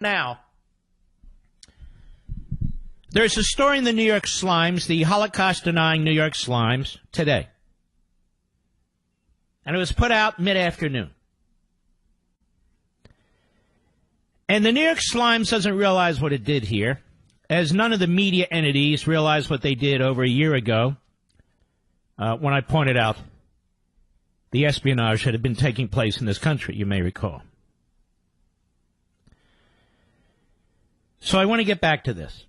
Now, there's a story in the New York Slimes, the Holocaust-denying New York Slimes, today. And it was put out mid-afternoon. And the New York Slimes doesn't realize what it did here, as none of the media entities realized what they did over a year ago when I pointed out the espionage that had been taking place in this country, you may recall. So I want to get back to this.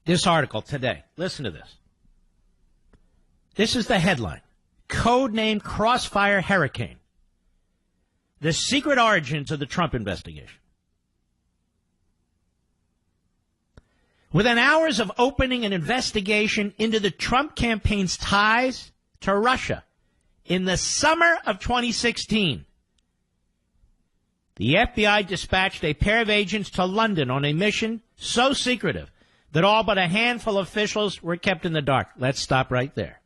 This article today. Listen to this. This is the headline. Codenamed Crossfire Hurricane. The secret origins of the Trump investigation. Within hours of opening an investigation into the Trump campaign's ties to Russia in the summer of 2016, the FBI dispatched a pair of agents to London on a mission so secretive that all but a handful of officials were kept in the dark. Let's stop right there.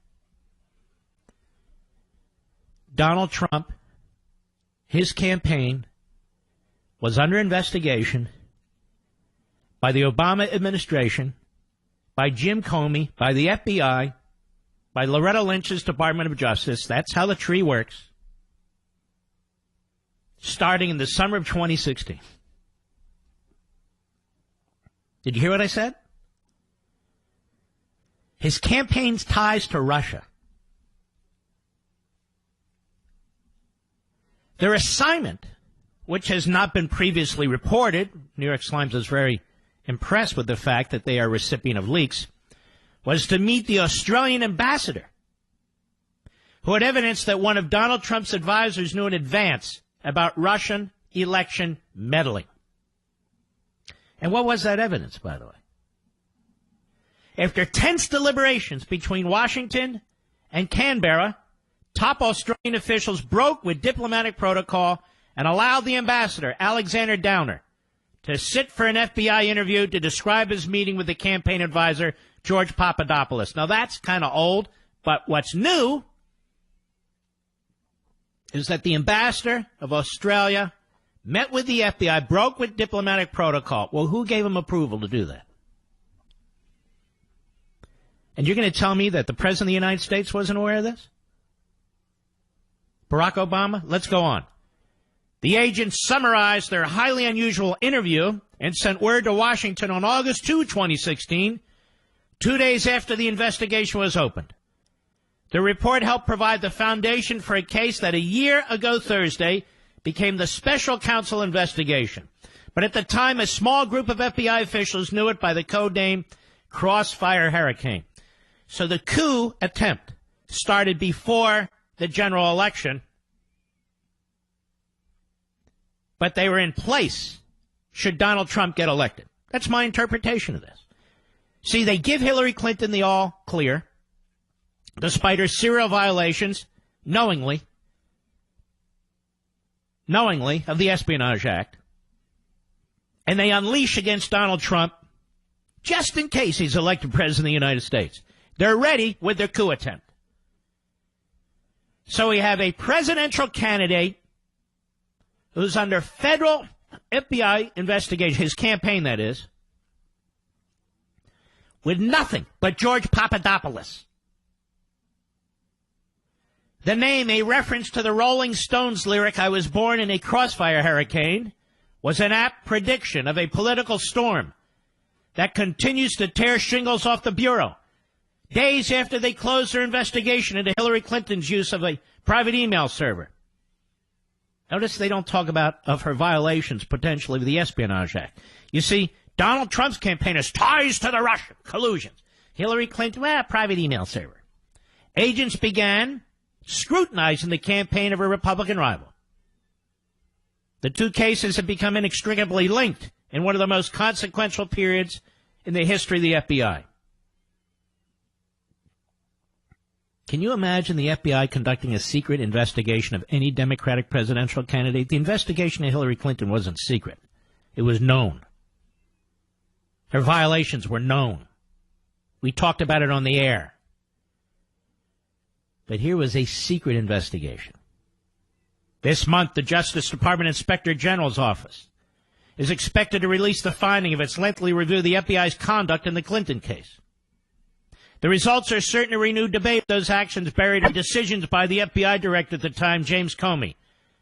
Donald Trump, his campaign, was under investigation by the Obama administration, by Jim Comey, by the FBI, by Loretta Lynch's Department of Justice. That's how the tree works. Starting in the summer of 2016. Did you hear what I said? His campaign's ties to Russia. Their assignment, which has not been previously reported, New York Slimes is very impressed with the fact that they are a recipient of leaks, was to meet the Australian ambassador, who had evidence that one of Donald Trump's advisors knew in advance about Russian election meddling. And what was that evidence, by the way? After tense deliberations between Washington and Canberra, top Australian officials broke with diplomatic protocol and allowed the ambassador, Alexander Downer, to sit for an FBI interview to describe his meeting with the campaign advisor, George Papadopoulos. Now, that's kind of old, but what's new is that the ambassador of Australia met with the FBI, broke with diplomatic protocol. Well, who gave him approval to do that? And you're going to tell me that the President of the United States wasn't aware of this? Barack Obama? Let's go on. The agents summarized their highly unusual interview and sent word to Washington on August 2, 2016, 2 days after the investigation was opened. The report helped provide the foundation for a case that a year ago Thursday became the special counsel investigation. But at the time, a small group of FBI officials knew it by the code name Crossfire Hurricane. So the coup attempt started before the general election, but they were in place should Donald Trump get elected. That's my interpretation of this. See, they give Hillary Clinton the all clear, despite her serial violations, knowingly of the Espionage Act, and they unleash against Donald Trump just in case he's elected president of the United States. They're ready with their coup attempt. So we have a presidential candidate who's under federal FBI investigation, his campaign that is, with nothing but George Papadopoulos. The name, a reference to the Rolling Stones lyric, "I was born in a crossfire hurricane," was an apt prediction of a political storm that continues to tear shingles off the Bureau. Days after they closed their investigation into Hillary Clinton's use of a private email server. Notice they don't talk about of her violations potentially with the Espionage Act. You see, Donald Trump's campaign has ties to the Russian collusions. Hillary Clinton, private email server. Agents began scrutinizing the campaign of her Republican rival. The two cases have become inextricably linked in one of the most consequential periods in the history of the FBI. Can you imagine the FBI conducting a secret investigation of any Democratic presidential candidate? The investigation of Hillary Clinton wasn't secret. It was known. Her violations were known. We talked about it on the air. But here was a secret investigation. This month, the Justice Department Inspector General's office is expected to release the finding of its lengthy review of the FBI's conduct in the Clinton case. The results are certain to renew debate. Those actions buried in decisions by the FBI director at the time, James Comey,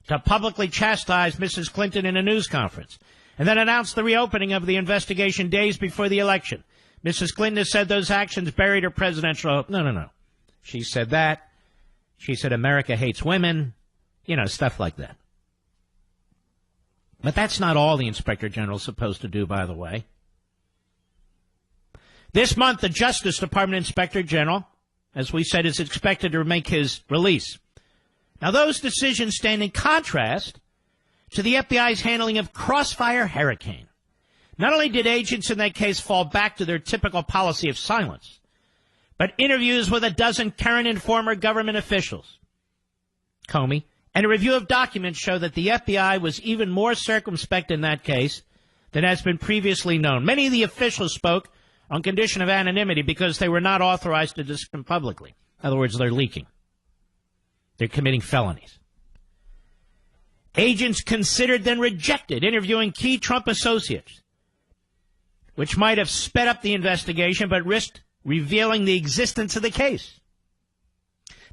to publicly chastise Mrs. Clinton in a news conference, and then announce the reopening of the investigation days before the election. Mrs. Clinton has said those actions buried her presidential hope. No. She said that. She said America hates women. Stuff like that. But that's not all the Inspector General is supposed to do, by the way. This month, the Justice Department Inspector General, as we said, is expected to make his release. Now, those decisions stand in contrast to the FBI's handling of Crossfire Hurricane. Not only did agents in that case fall back to their typical policy of silence, but interviews with a dozen current and former government officials, Comey, and a review of documents show that the FBI was even more circumspect in that case than has been previously known. Many of the officials spoke on condition of anonymity because they were not authorized to discuss them publicly. In other words, they're leaking. They're committing felonies. Agents considered then rejected interviewing key Trump associates, which might have sped up the investigation but risked revealing the existence of the case.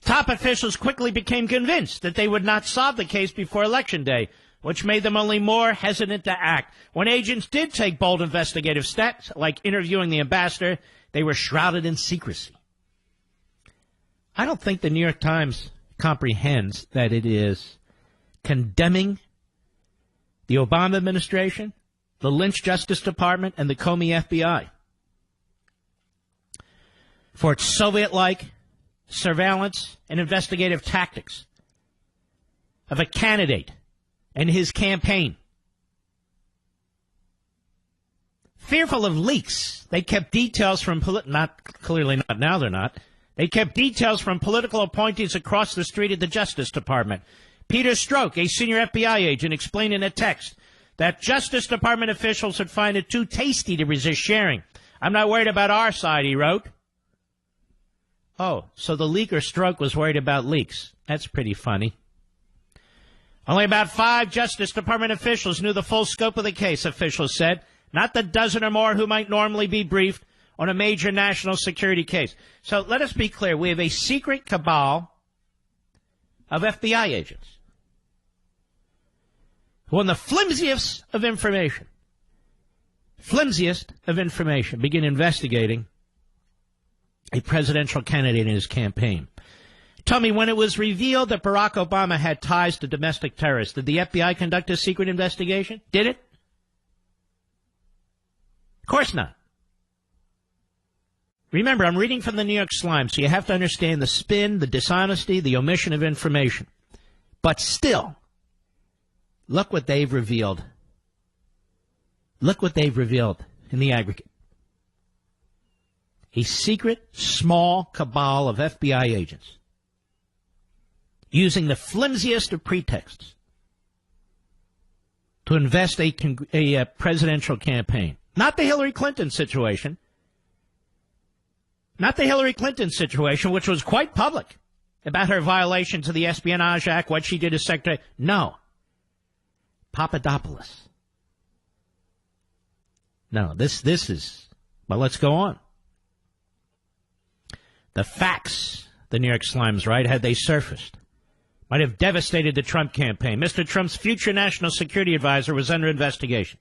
Top officials quickly became convinced that they would not solve the case before Election Day, which made them only more hesitant to act. When agents did take bold investigative steps, like interviewing the ambassador, they were shrouded in secrecy. I don't think the New York Times comprehends that it is condemning the Obama administration, the Lynch Justice Department, and the Comey FBI for its Soviet-like surveillance and investigative tactics of a candidate and his campaign. Fearful of leaks, they kept details from They kept details from political appointees across the street at the Justice Department. Peter Strzok, a senior FBI agent, explained in a text that Justice Department officials would find it too tasty to resist sharing. I'm not worried about our side, he wrote. Oh, so the leaker Strzok was worried about leaks. That's pretty funny. Only about 5 Justice Department officials knew the full scope of the case, officials said, not the dozen or more who might normally be briefed on a major national security case. So let us be clear. We have a secret cabal of FBI agents who, on the flimsiest of information, begin investigating a presidential candidate in his campaign. Tell me, when it was revealed that Barack Obama had ties to domestic terrorists, did the FBI conduct a secret investigation? Did it? Of course not. Remember, I'm reading from the New York Slime, so you have to understand the spin, the dishonesty, the omission of information. But still, look what they've revealed. Look what they've revealed in the aggregate. A secret, small cabal of FBI agents using the flimsiest of pretexts to invest a presidential campaign. Not the Hillary Clinton situation. Not the Hillary Clinton situation, which was quite public about her violations of the Espionage Act, what she did as secretary. No. Papadopoulos. No, this is, well, let's go on. The facts, the New York Slimes write, had they surfaced, might have devastated the Trump campaign. Mr. Trump's future national security advisor was under investigation,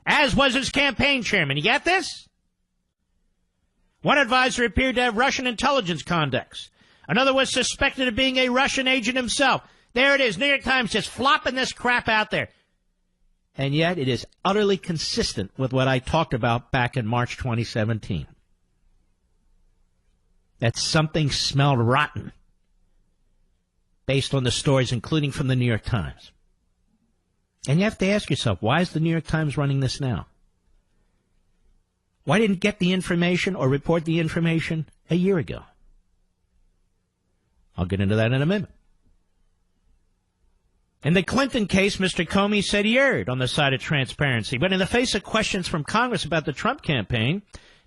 as was his campaign chairman. You get this? One advisor appeared to have Russian intelligence contacts. Another was suspected of being a Russian agent himself. There it is. New York Times just flopping this crap out there. And yet it is utterly consistent with what I talked about back in March 2017. That something smelled rotten based on the stories, including from the New York Times. And you have to ask yourself, why is the New York Times running this now? Why didn't get the information or report the information a year ago? I'll get into that in a minute. In the Clinton case, Mr. Comey said he erred on the side of transparency. But in the face of questions from Congress about the Trump campaign,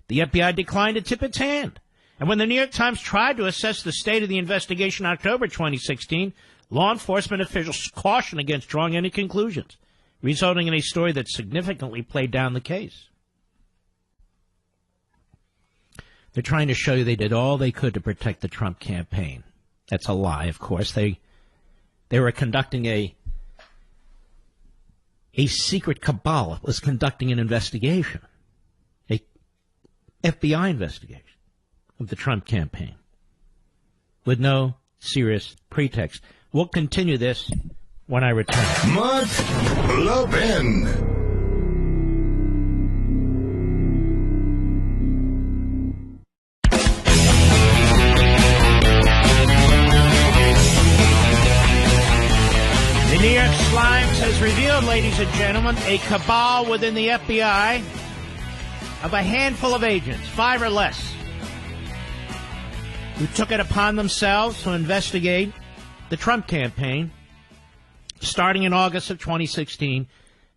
the FBI declined to tip its hand. And when the New York Times tried to assess the state of the investigation in October 2016, law enforcement officials cautioned against drawing any conclusions. resulting in a story that significantly played down the case. They're trying to show you they did all they could to protect the Trump campaign. That's a lie, of course. They were conducting a secret cabal. It was conducting an investigation, a FBI investigation of the Trump campaign with no serious pretext. We'll continue this when I return. Mark Levin. The New York Slimes has revealed, ladies and gentlemen, a cabal within the FBI of a handful of agents, 5 or less, who took it upon themselves to investigate the Trump campaign starting in August of 2016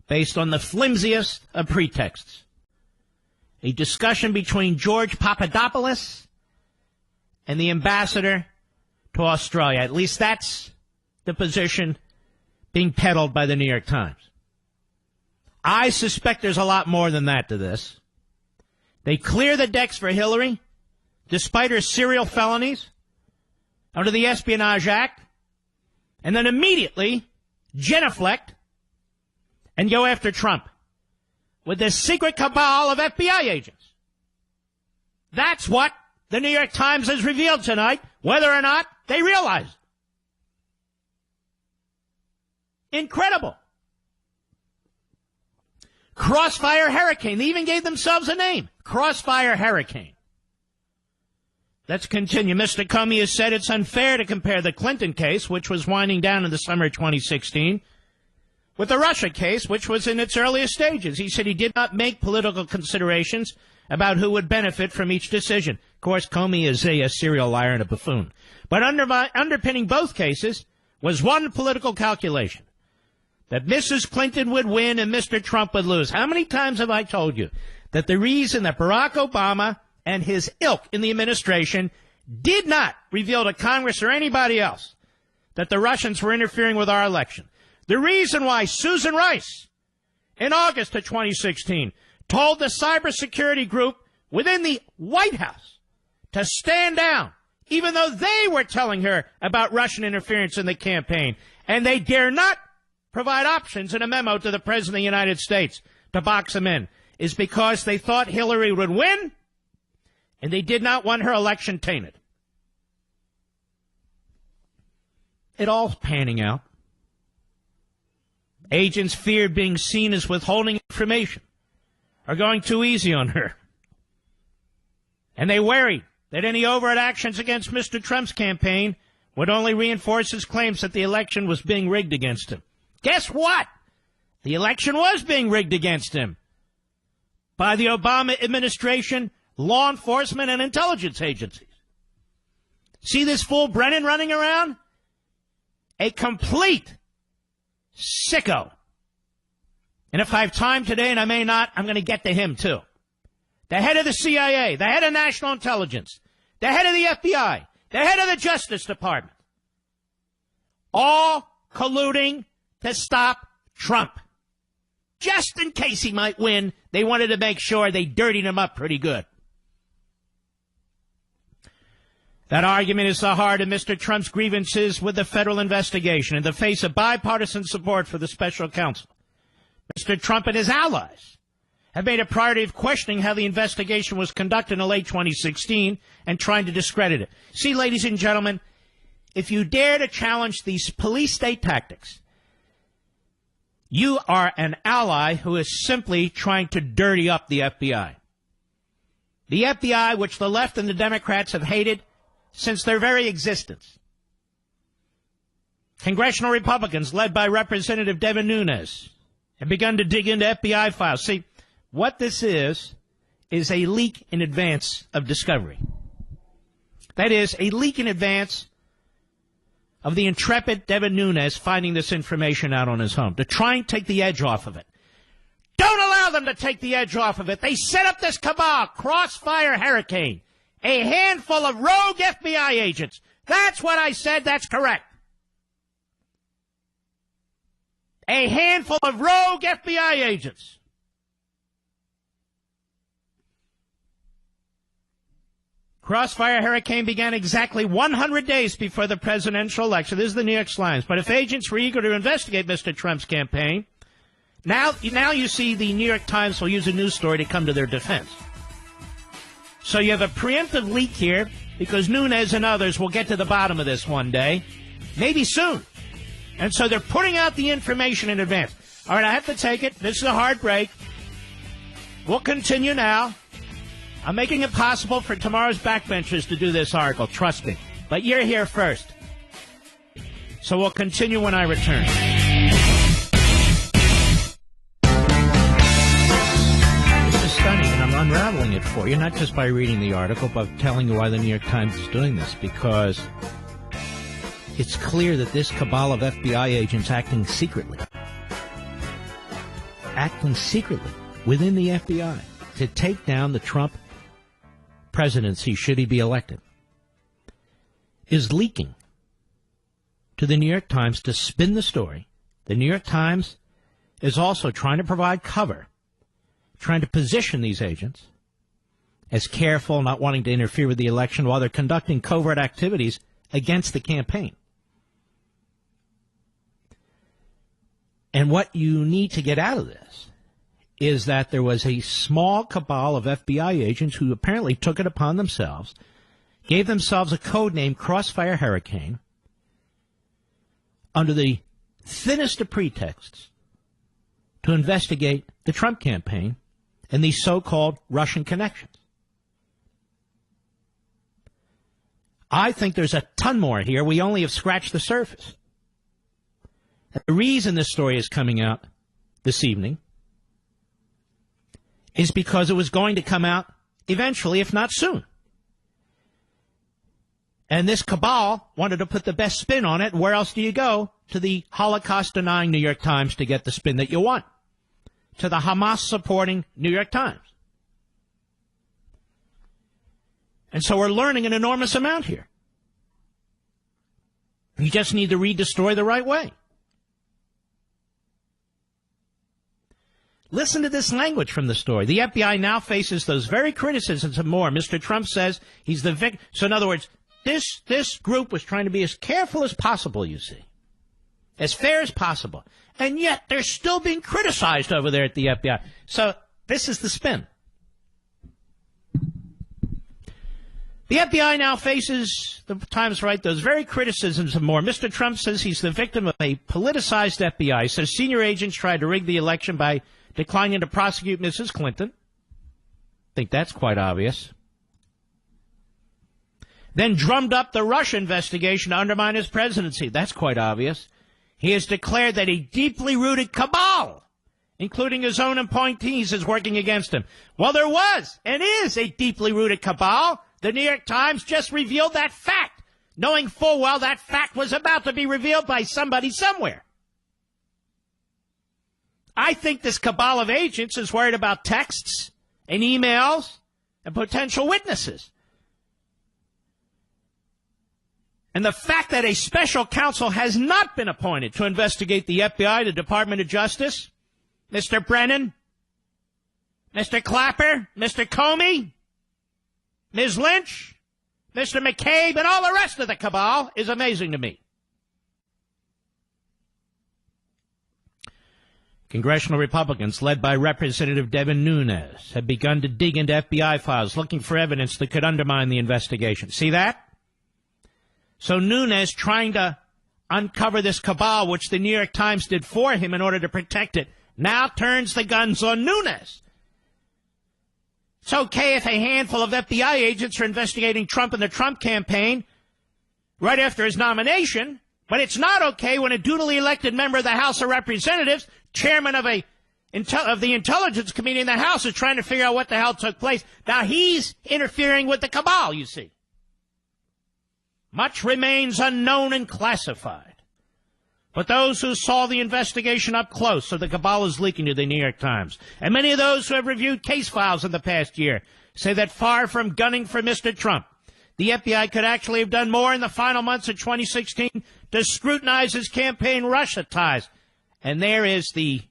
based on the flimsiest of pretexts. A discussion between George Papadopoulos and the ambassador to Australia. At least that's the position being peddled by the New York Times. I suspect there's a lot more than that to this. They clear the decks for Hillary, despite her serial felonies under the Espionage Act, and then immediately genuflect and go after Trump with this secret cabal of FBI agents. That's what the New York Times has revealed tonight, whether or not they realize it. Incredible. Crossfire Hurricane. They even gave themselves a name. Crossfire Hurricane. Let's continue. Mr. Comey has said it's unfair to compare the Clinton case, which was winding down in the summer of 2016, with the Russia case, which was in its earliest stages. He said he did not make political considerations about who would benefit from each decision. Of course, Comey is a serial liar and a buffoon. But underpinning both cases was one political calculation, that Mrs. Clinton would win and Mr. Trump would lose. How many times have I told you that the reason that Barack Obama and his ilk in the administration did not reveal to Congress or anybody else that the Russians were interfering with our election, the reason why Susan Rice in August of 2016 told the cybersecurity group within the White House to stand down, even though they were telling her about Russian interference in the campaign, and they dare not provide options in a memo to the President of the United States to box him in, is because they thought Hillary would win, and they did not want her election tainted. It all's panning out. Agents feared being seen as withholding information or going too easy on her. And they worried that any overt actions against Mr. Trump's campaign would only reinforce his claims that the election was being rigged against him. Guess what? The election was being rigged against him by the Obama administration, law enforcement, and intelligence agencies. See this fool Brennan running around? A complete sicko. And if I have time today, and I may not, I'm going to get to him too. The head of the CIA, the head of National Intelligence, the head of the FBI, the head of the Justice Department, all colluding to stop Trump. Just in case he might win, they wanted to make sure they dirtied him up pretty good. That argument is the heart of Mr. Trump's grievances with the federal investigation in the face of bipartisan support for the special counsel. Mr. Trump and his allies have made a priority of questioning how the investigation was conducted in late 2016 and trying to discredit it. See, ladies and gentlemen, if you dare to challenge these police state tactics, you are an ally who is simply trying to dirty up the FBI. The FBI, which the left and the Democrats have hated since their very existence. Congressional Republicans, led by Representative Devin Nunes, have begun to dig into FBI files. See, what this is a leak in advance of discovery. That is, a leak in advance of the intrepid Devin Nunes finding this information out on his home, to try and take the edge off of it. Don't allow them to take the edge off of it. They set up this cabal, Crossfire Hurricane, a handful of rogue FBI agents. That's what I said. That's correct. A handful of rogue FBI agents. Crossfire Hurricane began exactly 100 days before the presidential election. This is the New York Times. But if agents were eager to investigate Mr. Trump's campaign, now you see the New York Times will use a news story to come to their defense. So you have a preemptive leak here because Nunes and others will get to the bottom of this one day, maybe soon. And so they're putting out the information in advance. All right, I have to take it. This is a hard break. We'll continue now. I'm making it possible for tomorrow's backbenchers to do this article, trust me. But you're here first. So we'll continue when I return. This is stunning, and I'm unraveling it for you, not just by reading the article, but telling you why the New York Times is doing this, because it's clear that this cabal of FBI agents acting secretly within the FBI to take down the Trump presidency, should he be elected, is leaking to the New York Times to spin the story. The New York Times is also trying to provide cover, trying to position these agents as careful, not wanting to interfere with the election while they're conducting covert activities against the campaign. And what you need to get out of this is that there was a small cabal of FBI agents who apparently took it upon themselves, gave themselves a code name, Crossfire Hurricane, under the thinnest of pretexts to investigate the Trump campaign and these so-called Russian connections. I think there's a ton more here. We only have scratched the surface. The reason this story is coming out this evening is because it was going to come out eventually, if not soon. And this cabal wanted to put the best spin on it. Where else do you go? To the Holocaust-denying New York Times to get the spin that you want. To the Hamas-supporting New York Times. And so we're learning an enormous amount here. You just need to read the story the right way. Listen to this language from the story. The FBI now faces those very criticisms and more. Mr. Trump says he's the victim. So in other words, this group was trying to be as careful as possible, you see. As fair as possible. And yet they're still being criticized over there at the FBI. So this is the spin. The FBI now faces, the Times right, those very criticisms and more. Mr. Trump says he's the victim of a politicized FBI. He says senior agents tried to rig the election by declining to prosecute Mrs. Clinton. I think that's quite obvious. Then drummed up the Russia investigation to undermine his presidency. That's quite obvious. He has declared that a deeply rooted cabal, including his own appointees, is working against him. Well, there was and is a deeply rooted cabal. The New York Times just revealed that fact, knowing full well that fact was about to be revealed by somebody somewhere. I think this cabal of agents is worried about texts and emails and potential witnesses. And the fact that a special counsel has not been appointed to investigate the FBI, the Department of Justice, Mr. Brennan, Mr. Clapper, Mr. Comey, Ms. Lynch, Mr. McCabe, and all the rest of the cabal is amazing to me. Congressional Republicans, led by Representative Levin, have begun to dig into FBI files, looking for evidence that could undermine the investigation. See that? So Nunes, trying to uncover this cabal, which the New York Times did for him in order to protect it, now turns the guns on Nunes. It's okay if a handful of FBI agents are investigating Trump and the Trump campaign right after his nomination, but it's not okay when a duly elected member of the House of Representatives, chairman of the Intelligence Committee in the House, is trying to figure out what the hell took place. Now he's interfering with the cabal, you see. Much remains unknown and classified. But those who saw the investigation up close, so the cabal is leaking to the New York Times, and many of those who have reviewed case files in the past year, say that far from gunning for Mr. Trump, the FBI could actually have done more in the final months of 2016 to scrutinize his campaign Russia ties And there is the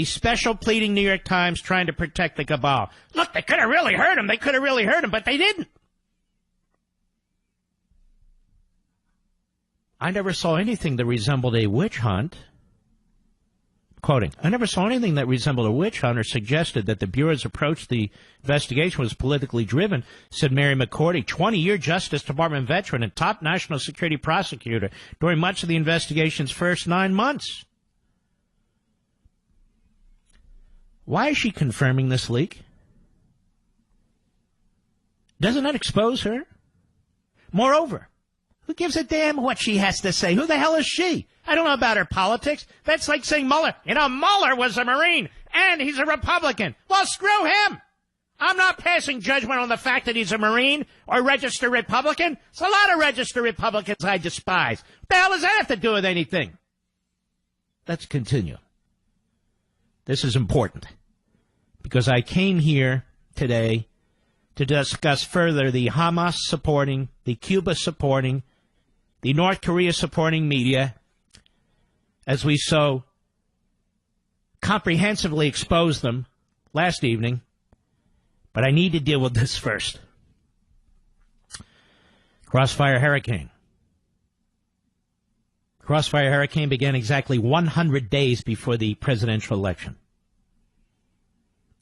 special pleading New York Times trying to protect the cabal. Look, they could have really hurt him. They could have really hurt him, but they didn't. I never saw anything that resembled a witch hunt. Quoting, I never saw anything that resembled a witch hunt or suggested that the Bureau's approach to the investigation was politically driven, said Mary McCordy, 20-year Justice Department veteran and top national security prosecutor during much of the investigation's first 9 months. Why is she confirming this leak? Doesn't that expose her? Moreover, who gives a damn what she has to say? Who the hell is she? I don't know about her politics. That's like saying Mueller. Mueller was a Marine, and he's a Republican. Well, screw him. I'm not passing judgment on the fact that he's a Marine or a registered Republican. There's a lot of registered Republicans I despise. What the hell does that have to do with anything? Let's continue. This is important, because I came here today to discuss further the Hamas supporting, the Cuba supporting, the North Korea supporting media, as we so comprehensively exposed them last evening. But I need to deal with this first. Crossfire Hurricane. Crossfire Hurricane began exactly 100 days before the presidential election.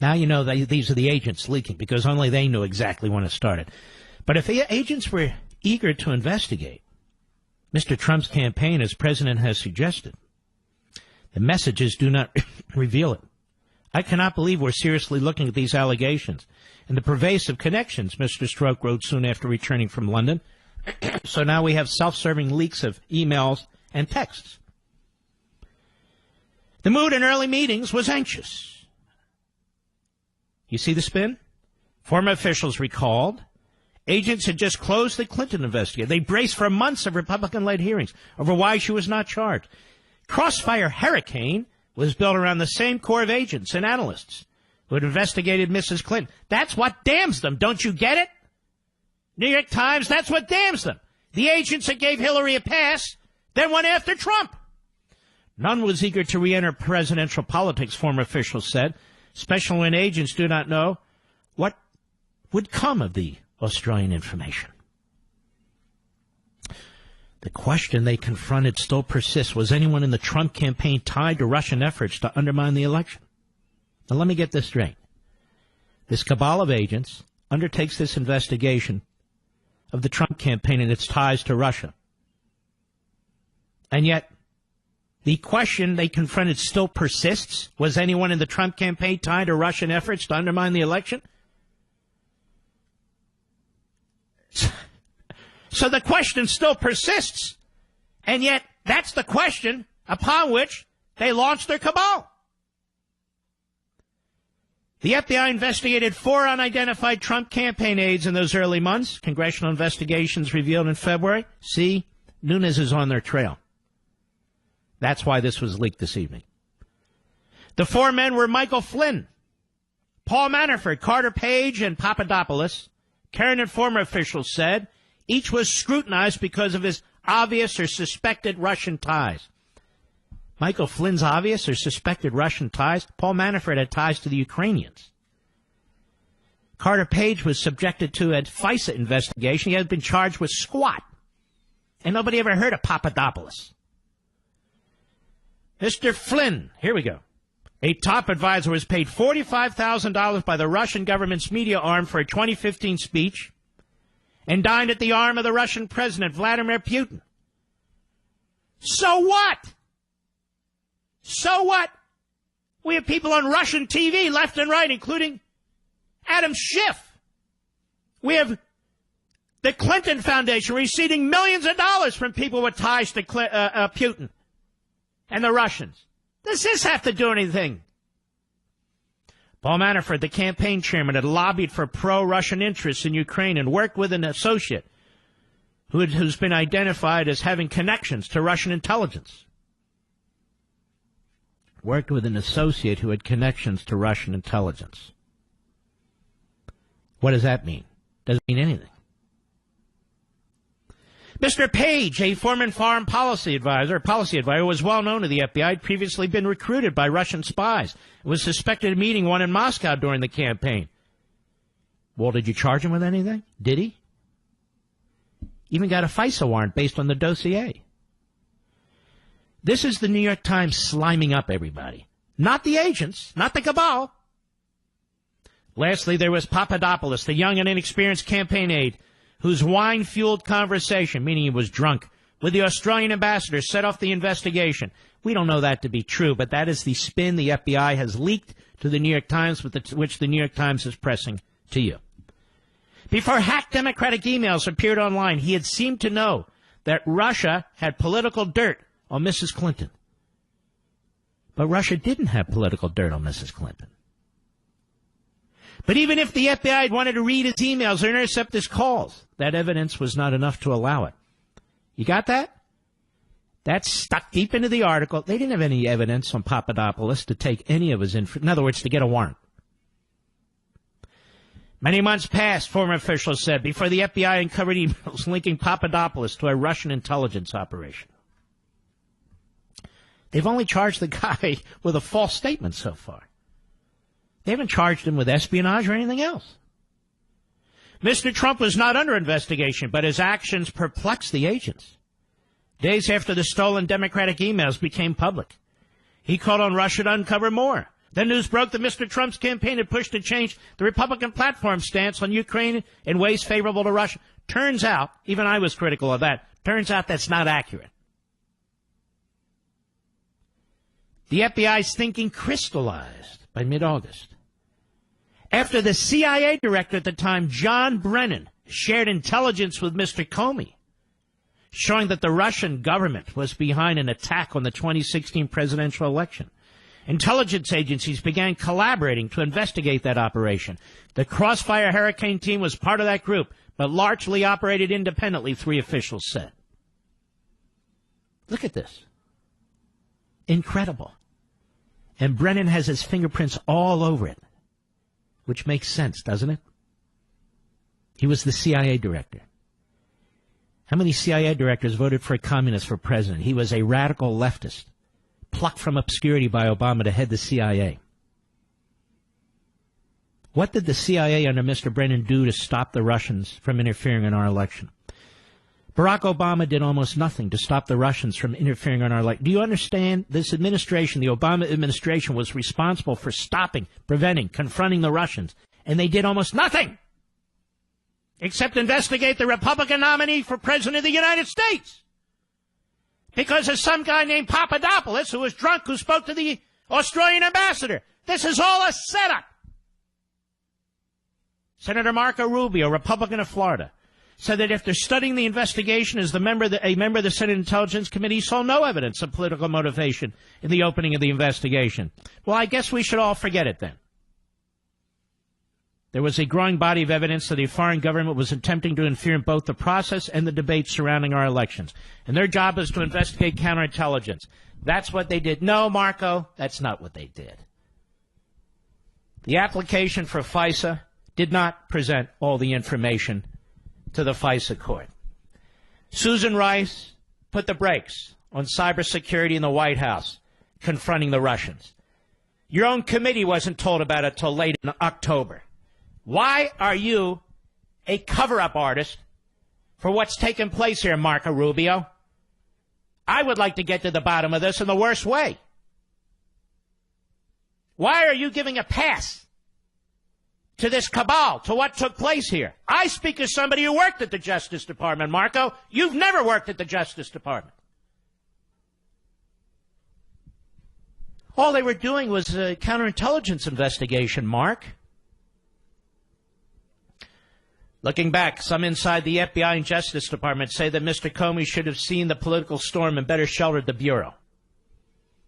Now you know that these are the agents leaking, because only they knew exactly when it started. But if the agents were eager to investigate Mr. Trump's campaign, as President has suggested, the messages do not reveal it. I cannot believe we're seriously looking at these allegations and the pervasive connections, Mr. Stroke wrote soon after returning from London. So now we have self-serving leaks of emails and texts. The mood in early meetings was anxious. You see the spin? Former officials recalled agents had just closed the Clinton investigation. They braced for months of Republican-led hearings over why she was not charged. Crossfire Hurricane was built around the same core of agents and analysts who had investigated Mrs. Clinton. That's what damns them. Don't you get it? New York Times, that's what damns them. The agents that gave Hillary a pass then went after Trump. None was eager to re-enter presidential politics, former officials said, especially when agents do not know what would come of the Australian information. The question they confronted still persists. Was anyone in the Trump campaign tied to Russian efforts to undermine the election? Now, let me get this straight. This cabal of agents undertakes this investigation of the Trump campaign and its ties to Russia. And yet, the question they confronted still persists. Was anyone in the Trump campaign tied to Russian efforts to undermine the election? So the question still persists. And yet, that's the question upon which they launched their cabal. The FBI investigated 4 unidentified Trump campaign aides in those early months. Congressional investigations revealed in February. See, Nunes is on their trail. That's why this was leaked this evening. The 4 men were Michael Flynn, Paul Manafort, Carter Page, and Papadopoulos. Current and former officials said each was scrutinized because of his obvious or suspected Russian ties. Michael Flynn's obvious or suspected Russian ties. Paul Manafort had ties to the Ukrainians. Carter Page was subjected to a FISA investigation. He had been charged with squat. And nobody ever heard of Papadopoulos. Mr. Flynn, here we go. A top advisor was paid $45,000 by the Russian government's media arm for a 2015 speech and dined at the arm of the Russian president, Vladimir Putin. So what? So what? We have people on Russian TV left and right, including Adam Schiff. We have the Clinton Foundation receiving millions of dollars from people with ties to Putin and the Russians. Does this have to do anything? Paul Manafort, the campaign chairman, had lobbied for pro-Russian interests in Ukraine and worked with an associate who's been identified as having connections to Russian intelligence. Worked with an associate who had connections to Russian intelligence. What does that mean? Doesn't mean anything. Mr. Page, a former foreign policy advisor, was well known to the FBI, had previously been recruited by Russian spies, and was suspected of meeting one in Moscow during the campaign. Well, did you charge him with anything? Did he? Even got a FISA warrant based on the dossier. This is the New York Times sliming up everybody. Not the agents, not the cabal. Lastly, there was Papadopoulos, the young and inexperienced campaign aide, whose wine-fueled conversation, meaning he was drunk, with the Australian ambassador set off the investigation. We don't know that to be true, but that is the spin the FBI has leaked to the New York Times, which the New York Times is pressing to you. Before hacked Democratic emails appeared online, he had seemed to know that Russia had political dirt on Mrs. Clinton. But Russia didn't have political dirt on Mrs. Clinton. But even if the FBI had wanted to read his emails or intercept his calls, that evidence was not enough to allow it. You got that? That's stuck deep into the article. They didn't have any evidence on Papadopoulos to take any of his in other words, to get a warrant. Many months passed, former officials said, before the FBI uncovered emails linking Papadopoulos to a Russian intelligence operation. They've only charged the guy with a false statement so far. They haven't charged him with espionage or anything else. Mr. Trump was not under investigation, but his actions perplexed the agents. Days after the stolen Democratic emails became public, he called on Russia to uncover more. Then news broke that Mr. Trump's campaign had pushed to change the Republican platform stance on Ukraine in ways favorable to Russia. Turns out, even I was critical of that, turns out that's not accurate. The FBI's thinking crystallized by mid-August, after the CIA director at the time, John Brennan, shared intelligence with Mr. Comey, showing that the Russian government was behind an attack on the 2016 presidential election. Intelligence agencies began collaborating to investigate that operation. The Crossfire Hurricane team was part of that group, but largely operated independently, 3 officials said. Look at this. Incredible. And Brennan has his fingerprints all over it, which makes sense, doesn't it? He was the CIA director. How many CIA directors voted for a communist for president? He was a radical leftist, plucked from obscurity by Obama to head the CIA. What did the CIA under Mr. Brennan do to stop the Russians from interfering in our election? Barack Obama did almost nothing to stop the Russians from interfering in our election. Do you understand? This administration, the Obama administration, was responsible for stopping, preventing, confronting the Russians. And they did almost nothing except investigate the Republican nominee for president of the United States. Because of some guy named Papadopoulos who was drunk who spoke to the Australian ambassador. This is all a setup. Senator Marco Rubio, Republican of Florida, said that after studying the investigation as a member of the Senate Intelligence Committee, he saw no evidence of political motivation in the opening of the investigation. Well, I guess we should all forget it then. There was a growing body of evidence that a foreign government was attempting to interfere in both the process and the debates surrounding our elections. And their job is to investigate counterintelligence. That's what they did. No, Marco, that's not what they did. The application for FISA did not present all the information to the FISA court. Susan Rice put the brakes on cybersecurity in the White House, confronting the Russians. Your own committee wasn't told about it till late in October. Why are you a cover-up artist for what's taken place here, Marco Rubio? I would like to get to the bottom of this in the worst way. Why are you giving a pass to this cabal, to what took place here? I speak as somebody who worked at the Justice Department, Marco. You've never worked at the Justice Department. All they were doing was a counterintelligence investigation, Mark. Looking back, some inside the FBI and Justice Department say that Mr. Comey should have seen the political storm and better sheltered the Bureau.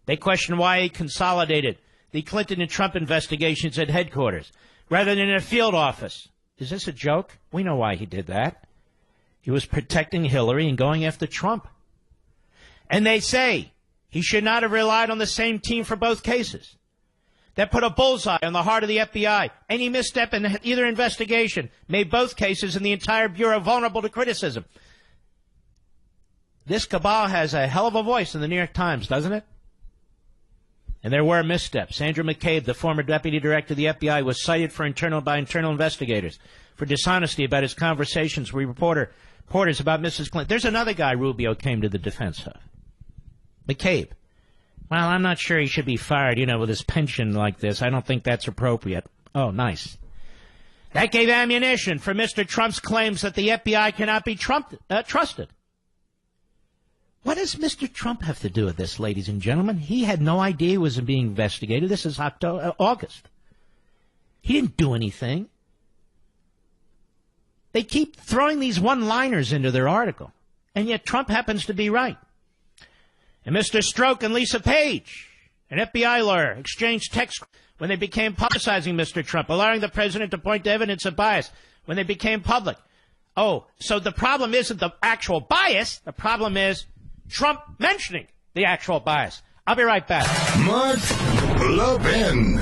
They question why he consolidated the Clinton and Trump investigations at headquarters rather than in a field office. Is this a joke? We know why he did that. He was protecting Hillary and going after Trump. And they say he should not have relied on the same team for both cases. That put a bullseye on the heart of the FBI. Any misstep in either investigation made both cases and the entire Bureau vulnerable to criticism. This cabal has a hell of a voice in the New York Times, doesn't it? And there were missteps. Andrew McCabe, the former deputy director of the FBI, was cited by internal investigators for dishonesty about his conversations with reporters about Mrs. Clinton. There's another guy Rubio came to the defense of. McCabe. Well, I'm not sure he should be fired, with his pension like this. I don't think that's appropriate. Oh, nice. That gave ammunition for Mr. Trump's claims that the FBI cannot be trusted. What does Mr. Trump have to do with this, ladies and gentlemen? He had no idea he was being investigated. This is August. He didn't do anything. They keep throwing these one-liners into their article, and yet Trump happens to be right. And Mr. Stroke and Lisa Page, an FBI lawyer, exchanged texts when they began publicizing Mr. Trump, allowing the president to point to evidence of bias when they became public. Oh, so the problem isn't the actual bias. The problem is Trump mentioning the actual bias. I'll be right back. Mark Levin.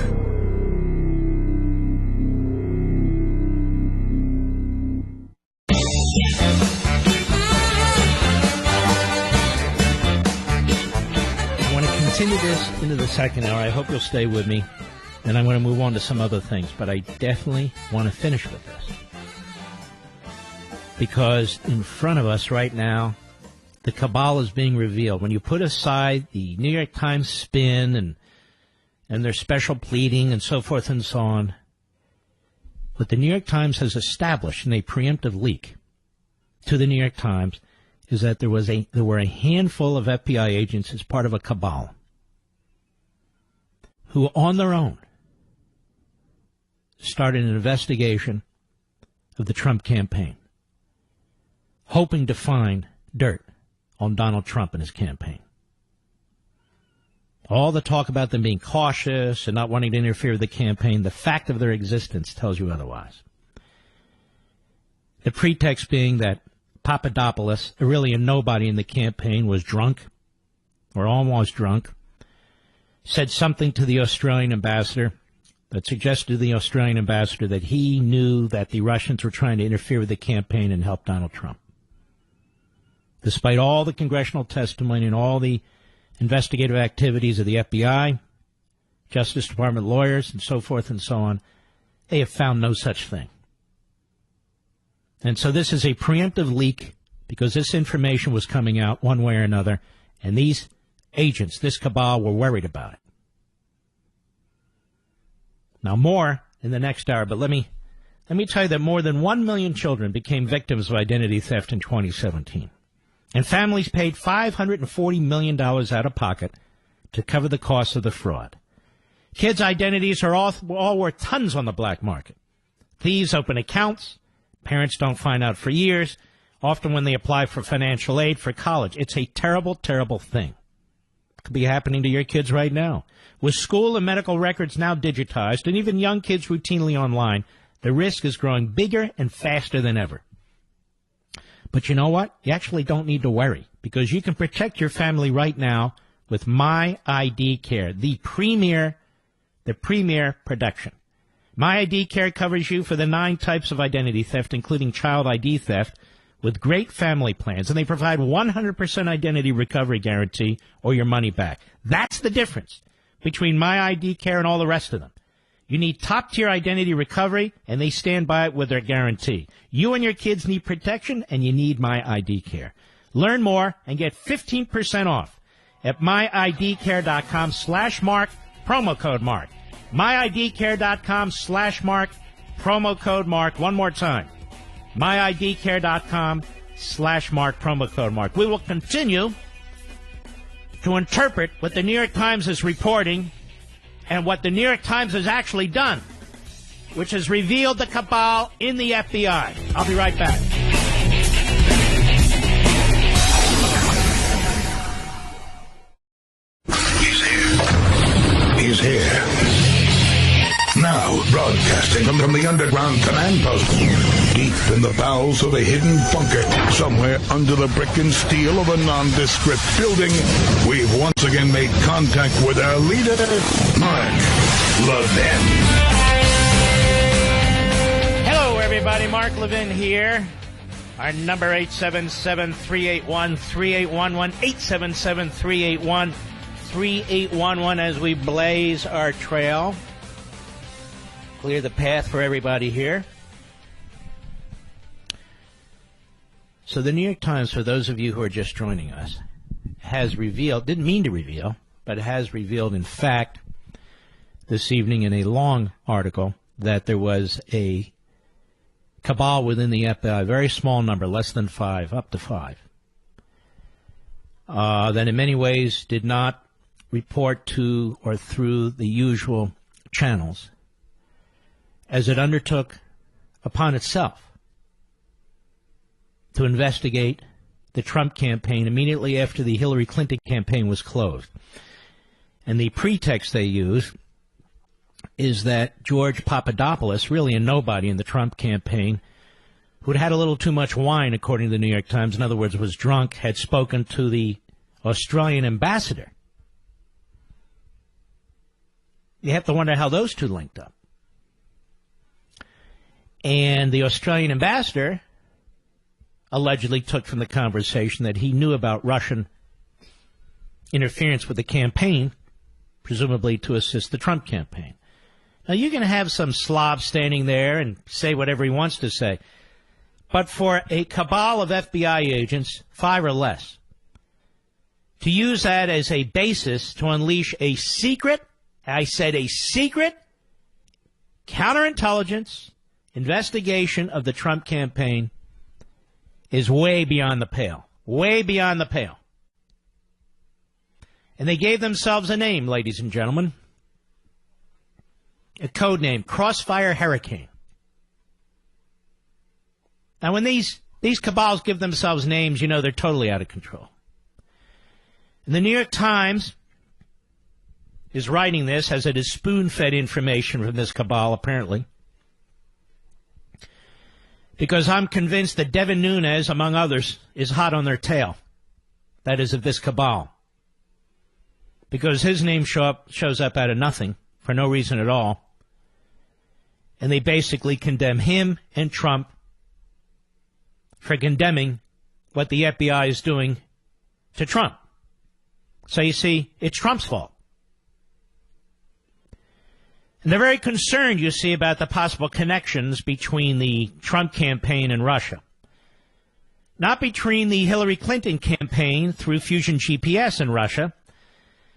I want to continue this into the second hour. I hope you'll stay with me. And I'm going to move on to some other things. But I definitely want to finish with this. Because in front of us right now, the cabal is being revealed. When you put aside the New York Times spin and their special pleading and so forth and so on, what the New York Times has established in a preemptive leak to the New York Times is that there were a handful of FBI agents as part of a cabal who, on their own, started an investigation of the Trump campaign, hoping to find dirt on Donald Trump and his campaign. All the talk about them being cautious and not wanting to interfere with the campaign, the fact of their existence tells you otherwise. The pretext being that Papadopoulos, really a nobody in the campaign, was drunk, or almost drunk, said something to the Australian ambassador that suggested to the Australian ambassador that he knew that the Russians were trying to interfere with the campaign and help Donald Trump. Despite all the congressional testimony and all the investigative activities of the FBI, Justice Department lawyers, and so forth and so on, they have found no such thing. And so this is a preemptive leak because this information was coming out one way or another, and these agents, this cabal, were worried about it. Now, more in the next hour, but let me tell you that more than 1 million children became victims of identity theft in 2017. And families paid $540 million out of pocket to cover the cost of the fraud. Kids' identities are all worth tons on the black market. Thieves open accounts. Parents don't find out for years, often when they apply for financial aid for college. It's a terrible, terrible thing. It could be happening to your kids right now. With school and medical records now digitized, and even young kids routinely online, the risk is growing bigger and faster than ever. But you know what? You actually don't need to worry, because you can protect your family right now with My ID Care, the premier protection. My ID Care covers you for the 9 types of identity theft, including child ID theft, with great family plans, and they provide 100% identity recovery guarantee or your money back. That's the difference between My ID Care and all the rest of them. You need top-tier identity recovery, and they stand by it with their guarantee. You and your kids need protection, and you need My ID Care. Learn more and get 15% off at myidcare.com/Mark, promo code Mark. myidcare.com/Mark, promo code Mark. One more time. myidcare.com/Mark, promo code Mark. We will continue to interpret what the New York Times is reporting and what the New York Times has actually done, which has revealed the cabal in the FBI. I'll be right back. He's here. He's here. Now, broadcasting from the underground command post, deep in the bowels of a hidden bunker, somewhere under the brick and steel of a nondescript building, we've once again made contact with our leader, Mark Levin. Hello, everybody. Mark Levin here. Our number, 877-381-3811, 877-381-3811, as we blaze our trail. Clear the path for everybody here. So the New York Times, for those of you who are just joining us, has revealed, didn't mean to reveal, but has revealed, in fact, this evening in a long article, that there was a cabal within the FBI, a very small number, less than 5, up to 5, that in many ways did not report to or through the usual channels, as it undertook upon itself to investigate the Trump campaign immediately after the Hillary Clinton campaign was closed. And the pretext they used is that George Papadopoulos, really a nobody in the Trump campaign, who'd had a little too much wine, according to the New York Times, in other words, was drunk, had spoken to the Australian ambassador. You have to wonder how those two linked up. And the Australian ambassador allegedly took from the conversation that he knew about Russian interference with the campaign, presumably to assist the Trump campaign. Now, you can have some slob standing there and say whatever he wants to say, but for a cabal of FBI agents, 5 or less, to use that as a basis to unleash a secret, I said a secret, counterintelligence investigation of the Trump campaign is way beyond the pale. Way beyond the pale. And they gave themselves a name, ladies and gentlemen. A code name, Crossfire Hurricane. Now, when these cabals give themselves names, you know they're totally out of control. And the New York Times is writing this as it is spoon-fed information from this cabal, apparently, because I'm convinced that Devin Nunes, among others, is hot on their tail. That is, of this cabal. Because his name shows up out of nothing, for no reason at all. And they basically condemn him and Trump for condemning what the FBI is doing to Trump. So you see, it's Trump's fault. And they're very concerned, you see, about the possible connections between the Trump campaign and Russia. Not between the Hillary Clinton campaign through Fusion GPS in Russia,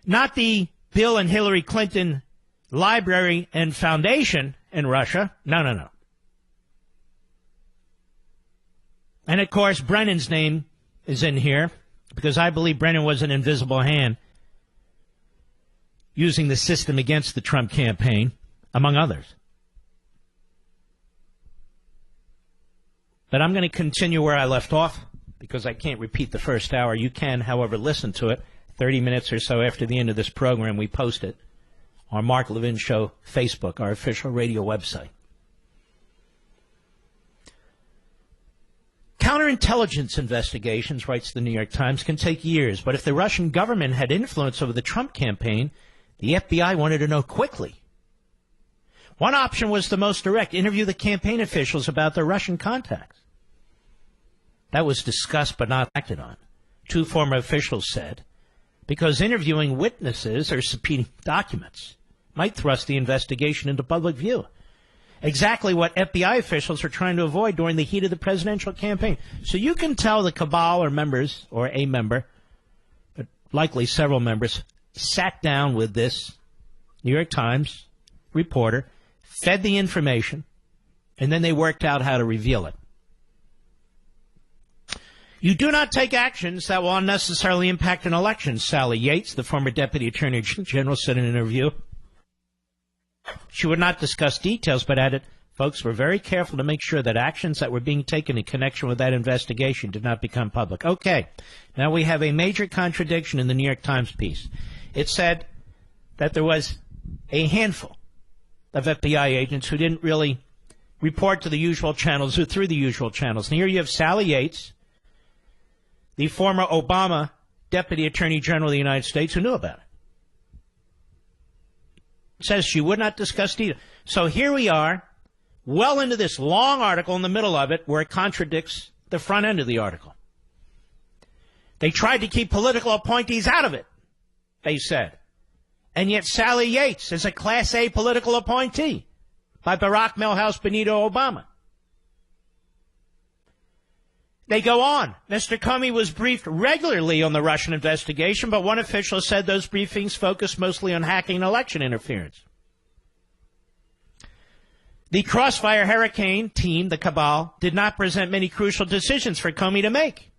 not the Bill and Hillary Clinton Library and Foundation in Russia. No, no, no. And, of course, Brennan's name is in here, because I believe Brennan was an invisible hand using the system against the Trump campaign, among others. But I'm going to continue where I left off, because I can't repeat the first hour. You can, however, listen to it 30 minutes or so after the end of this program. We post it on Mark Levin Show Facebook, our official radio website. Counterintelligence investigations, writes the New York Times, can take years, but if the Russian government had influence over the Trump campaign, the FBI wanted to know quickly. One option was the most direct, interview the campaign officials about their Russian contacts. That was discussed but not acted on, 2 former officials said, because interviewing witnesses or subpoenaing documents might thrust the investigation into public view. Exactly what FBI officials are trying to avoid during the heat of the presidential campaign. So you can tell the cabal or members, or a member, but likely several members, sat down with this New York Times reporter, fed the information, and then they worked out how to reveal it. You do not take actions that will unnecessarily impact an election, Sally Yates, the former Deputy Attorney General, said in an interview. She would not discuss details, but added, folks were very careful to make sure that actions that were being taken in connection with that investigation did not become public. Okay, now we have a major contradiction in the New York Times piece. It said that there was a handful of FBI agents who didn't really report to the usual channels or through the usual channels. And here you have Sally Yates, the former Obama Deputy Attorney General of the United States, who knew about it. Says she would not discuss details. So here we are, well into this long article in the middle of it, where it contradicts the front end of the article. They tried to keep political appointees out of it, they said. And yet Sally Yates is a Class A political appointee by Barack Milhouse Benito Obama. They go on. Mr. Comey was briefed regularly on the Russian investigation, but one official said those briefings focused mostly on hacking and election interference. The Crossfire Hurricane team, the cabal, did not present many crucial decisions for Comey to make.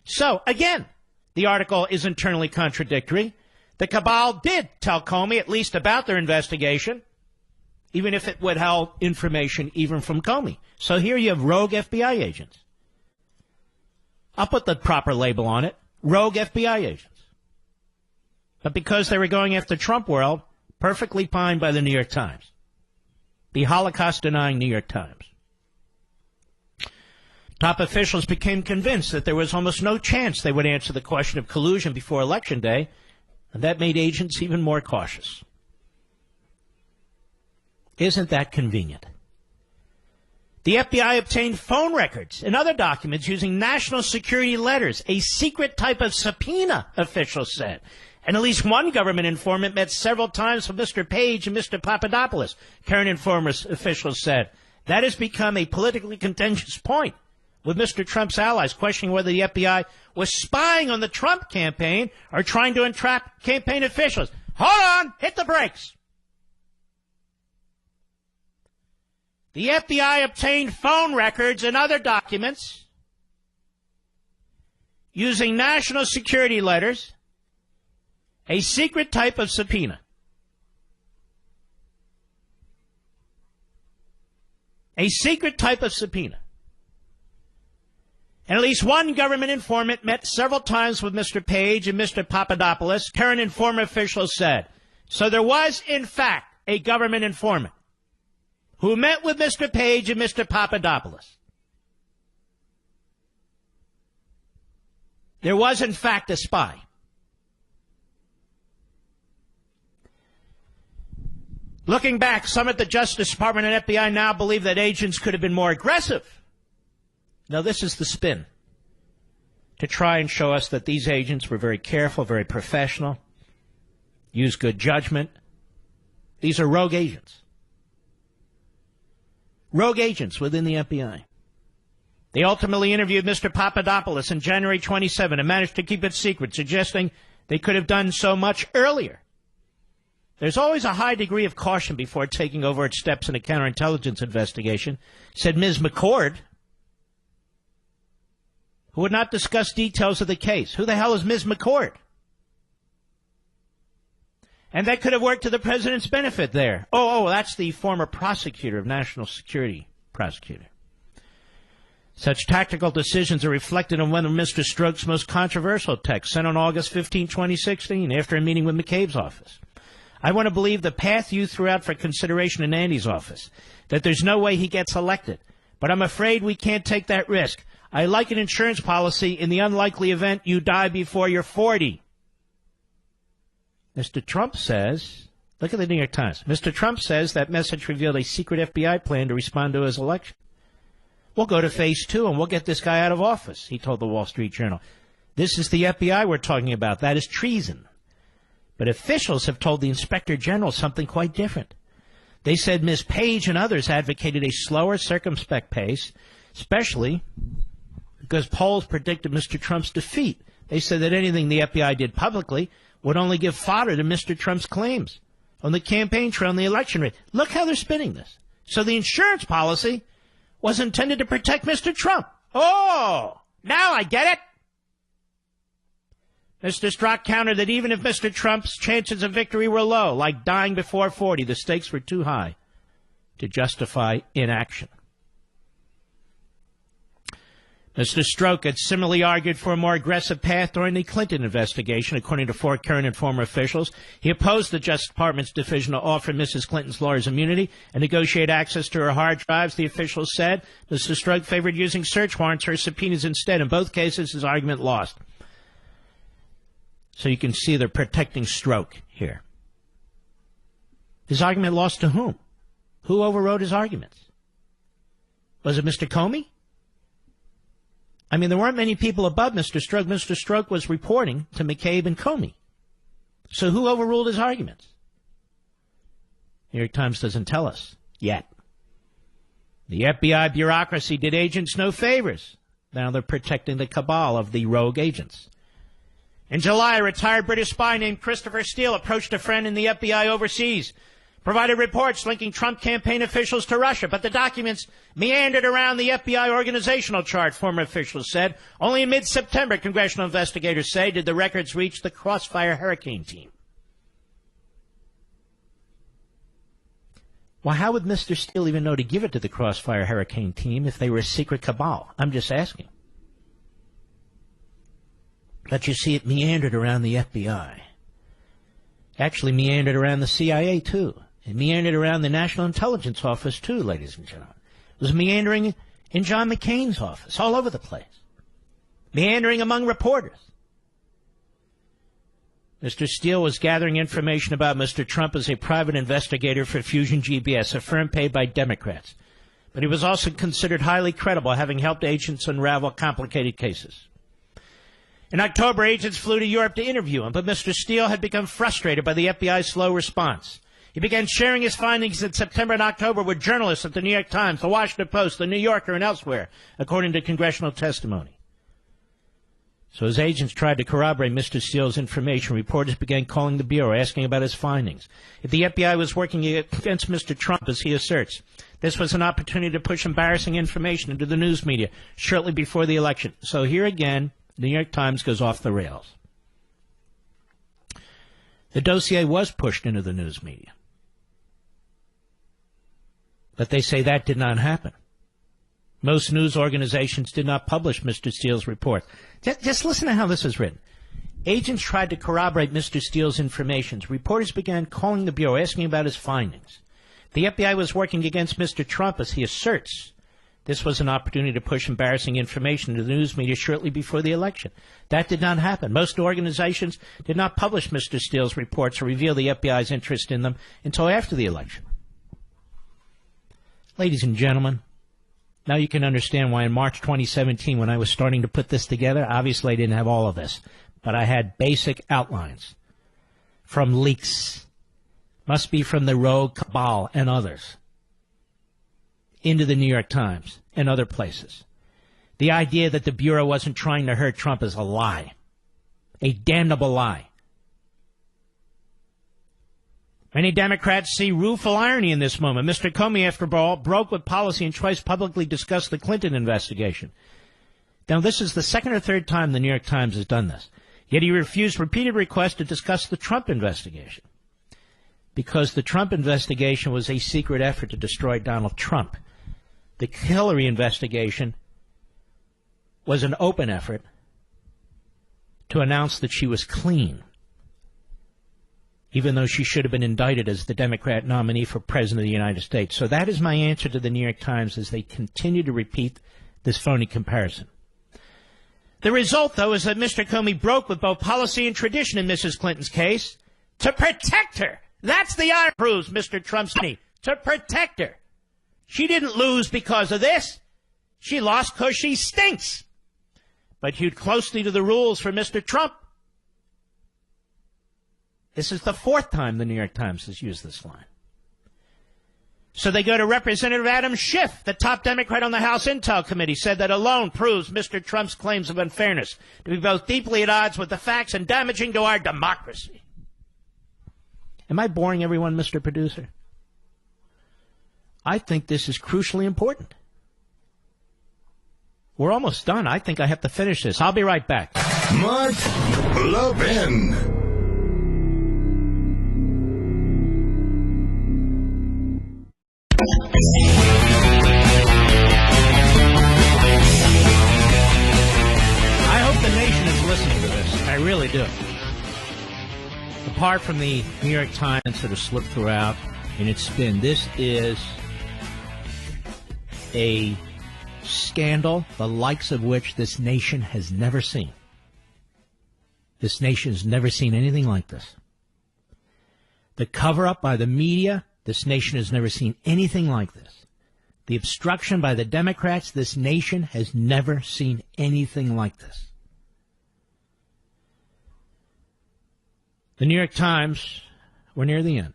So, again, the article is internally contradictory. The cabal did tell Comey at least about their investigation, even if it withheld information even from Comey. So here you have rogue FBI agents. I'll put the proper label on it, rogue FBI agents. But because they were going after Trump world, perfectly fine by the New York Times. The Holocaust-denying New York Times. Top officials became convinced that there was almost no chance they would answer the question of collusion before Election Day, and that made agents even more cautious. Isn't that convenient? The FBI obtained phone records and other documents using national security letters, a secret type of subpoena, officials said. And at least one government informant met several times with Mr. Page and Mr. Papadopoulos, current informers officials said. That has become a politically contentious point, with Mr. Trump's allies questioning whether the FBI was spying on the Trump campaign or trying to entrap campaign officials. Hold on, hit the brakes. The FBI obtained phone records and other documents using national security letters, a secret type of subpoena. A secret type of subpoena. And at least one government informant met several times with Mr. Page and Mr. Papadopoulos, current informer officials said. So there was, in fact, a government informant who met with Mr. Page and Mr. Papadopoulos. There was, in fact, a spy. Looking back, some at the Justice Department and FBI now believe that agents could have been more aggressive. Now, this is the spin, to try and show us that these agents were very careful, very professional, used good judgment. These are rogue agents. Rogue agents within the FBI. They ultimately interviewed Mr. Papadopoulos on January 27 and managed to keep it secret, suggesting they could have done so much earlier. There's always a high degree of caution before taking overt steps in a counterintelligence investigation, said Ms. McCord, who would not discuss details of the case. Who the hell is Ms. McCord? And that could have worked to the president's benefit there. Oh, that's the former prosecutor of national security prosecutor. Such tactical decisions are reflected in one of Mr. Strzok's most controversial texts sent on August 15, 2016, after a meeting with McCabe's office. I want to believe the path you threw out for consideration in Andy's office, that there's no way he gets elected. But I'm afraid we can't take that risk. I like an insurance policy in the unlikely event you die before you're 40. Mr. Trump says, look at the New York Times. Mr. Trump says that message revealed a secret FBI plan to respond to his election. We'll go to phase 2 and we'll get this guy out of office, he told the Wall Street Journal. This is the FBI we're talking about. That is treason. But officials have told the Inspector General something quite different. They said Ms. Page and others advocated a slower, circumspect pace, especially because polls predicted Mr. Trump's defeat. They said that anything the FBI did publicly would only give fodder to Mr. Trump's claims on the campaign trail and the election rate. Look how they're spinning this. So the insurance policy was intended to protect Mr. Trump. Oh, now I get it. Mr. Strzok countered that even if Mr. Trump's chances of victory were low, like dying before 40, the stakes were too high to justify inaction. Mr. Strzok had similarly argued for a more aggressive path during the Clinton investigation, according to 4 current and former officials. He opposed the Justice Department's decision to offer Mrs. Clinton's lawyers immunity and negotiate access to her hard drives, the officials said. Mr. Strzok favored using search warrants or subpoenas instead. In both cases, his argument lost. So you can see they're protecting Strzok here. His argument lost to whom? Who overrode his arguments? Was it Mr. Comey? I mean, there weren't many people above Mr. Strzok. Mr. Strzok was reporting to McCabe and Comey. So who overruled his arguments? New York Times doesn't tell us yet. The FBI bureaucracy did agents no favors. Now they're protecting the cabal of the rogue agents. In July, a retired British spy named Christopher Steele approached a friend in the FBI overseas, provided reports linking Trump campaign officials to Russia, but the documents meandered around the FBI organizational chart, former officials said. Only in mid-September, congressional investigators say, did the records reach the Crossfire Hurricane team. Well, how would Mr. Steele even know to give it to the Crossfire Hurricane team if they were a secret cabal? I'm just asking. But you see, it meandered around the FBI. Actually meandered around the CIA, too. It meandered around the National Intelligence Office, too, ladies and gentlemen. It was meandering in John McCain's office, all over the place. Meandering among reporters. Mr. Steele was gathering information about Mr. Trump as a private investigator for Fusion GBS, a firm paid by Democrats. But he was also considered highly credible, having helped agents unravel complicated cases. In October, agents flew to Europe to interview him, but Mr. Steele had become frustrated by the FBI's slow response. He began sharing his findings in September and October with journalists at the New York Times, the Washington Post, the New Yorker, and elsewhere, according to congressional testimony. So as agents tried to corroborate Mr. Steele's information, reporters began calling the Bureau, asking about his findings. If the FBI was working against Mr. Trump, as he asserts, this was an opportunity to push embarrassing information into the news media shortly before the election. So here again, the New York Times goes off the rails. The dossier was pushed into the news media. But they say that did not happen. Most news organizations did not publish Mr. Steele's report. Just listen to how this is written. Agents tried to corroborate Mr. Steele's information. Reporters began calling the Bureau, asking about his findings. The FBI was working against Mr. Trump, as he asserts. This was an opportunity to push embarrassing information to the news media shortly before the election. That did not happen. Most organizations did not publish Mr. Steele's reports or reveal the FBI's interest in them until after the election. Ladies and gentlemen, now you can understand why in March 2017, when I was starting to put this together, obviously I didn't have all of this, but I had basic outlines from leaks, must be from the rogue cabal and others, into the New York Times and other places. The idea that the Bureau wasn't trying to hurt Trump is a lie, a damnable lie. Many Democrats see rueful irony in this moment. Mr. Comey, after all, broke with policy and twice publicly discussed the Clinton investigation. Now, this is the second or third time the New York Times has done this. Yet he refused repeated requests to discuss the Trump investigation. Because the Trump investigation was a secret effort to destroy Donald Trump. The Hillary investigation was an open effort to announce that she was clean, even though she should have been indicted as the Democrat nominee for President of the United States. So that is my answer to the New York Times as they continue to repeat this phony comparison. The result, though, is that Mr. Comey broke with both policy and tradition in Mrs. Clinton's case to protect her. That's the irony, proves Mr. Trump's money, to protect her. She didn't lose because of this. She lost because she stinks. But hewed closely to the rules for Mr. Trump. This is the fourth time the New York Times has used this line. So they go to Representative Adam Schiff, the top Democrat on the House Intel Committee, said that alone proves Mr. Trump's claims of unfairness to be both deeply at odds with the facts and damaging to our democracy. Am I boring everyone, Mr. Producer? I think this is crucially important. We're almost done. I think I have to finish this. I'll be right back. Mark Levin. I hope the nation is listening to this. I really do. Apart from the New York Times that have slipped throughout in its spin, this is a scandal the likes of which this nation has never seen. This nation has never seen anything like this. The cover-up by the media, this nation has never seen anything like this. The obstruction by the Democrats, this nation has never seen anything like this. The New York Times, we're near the end.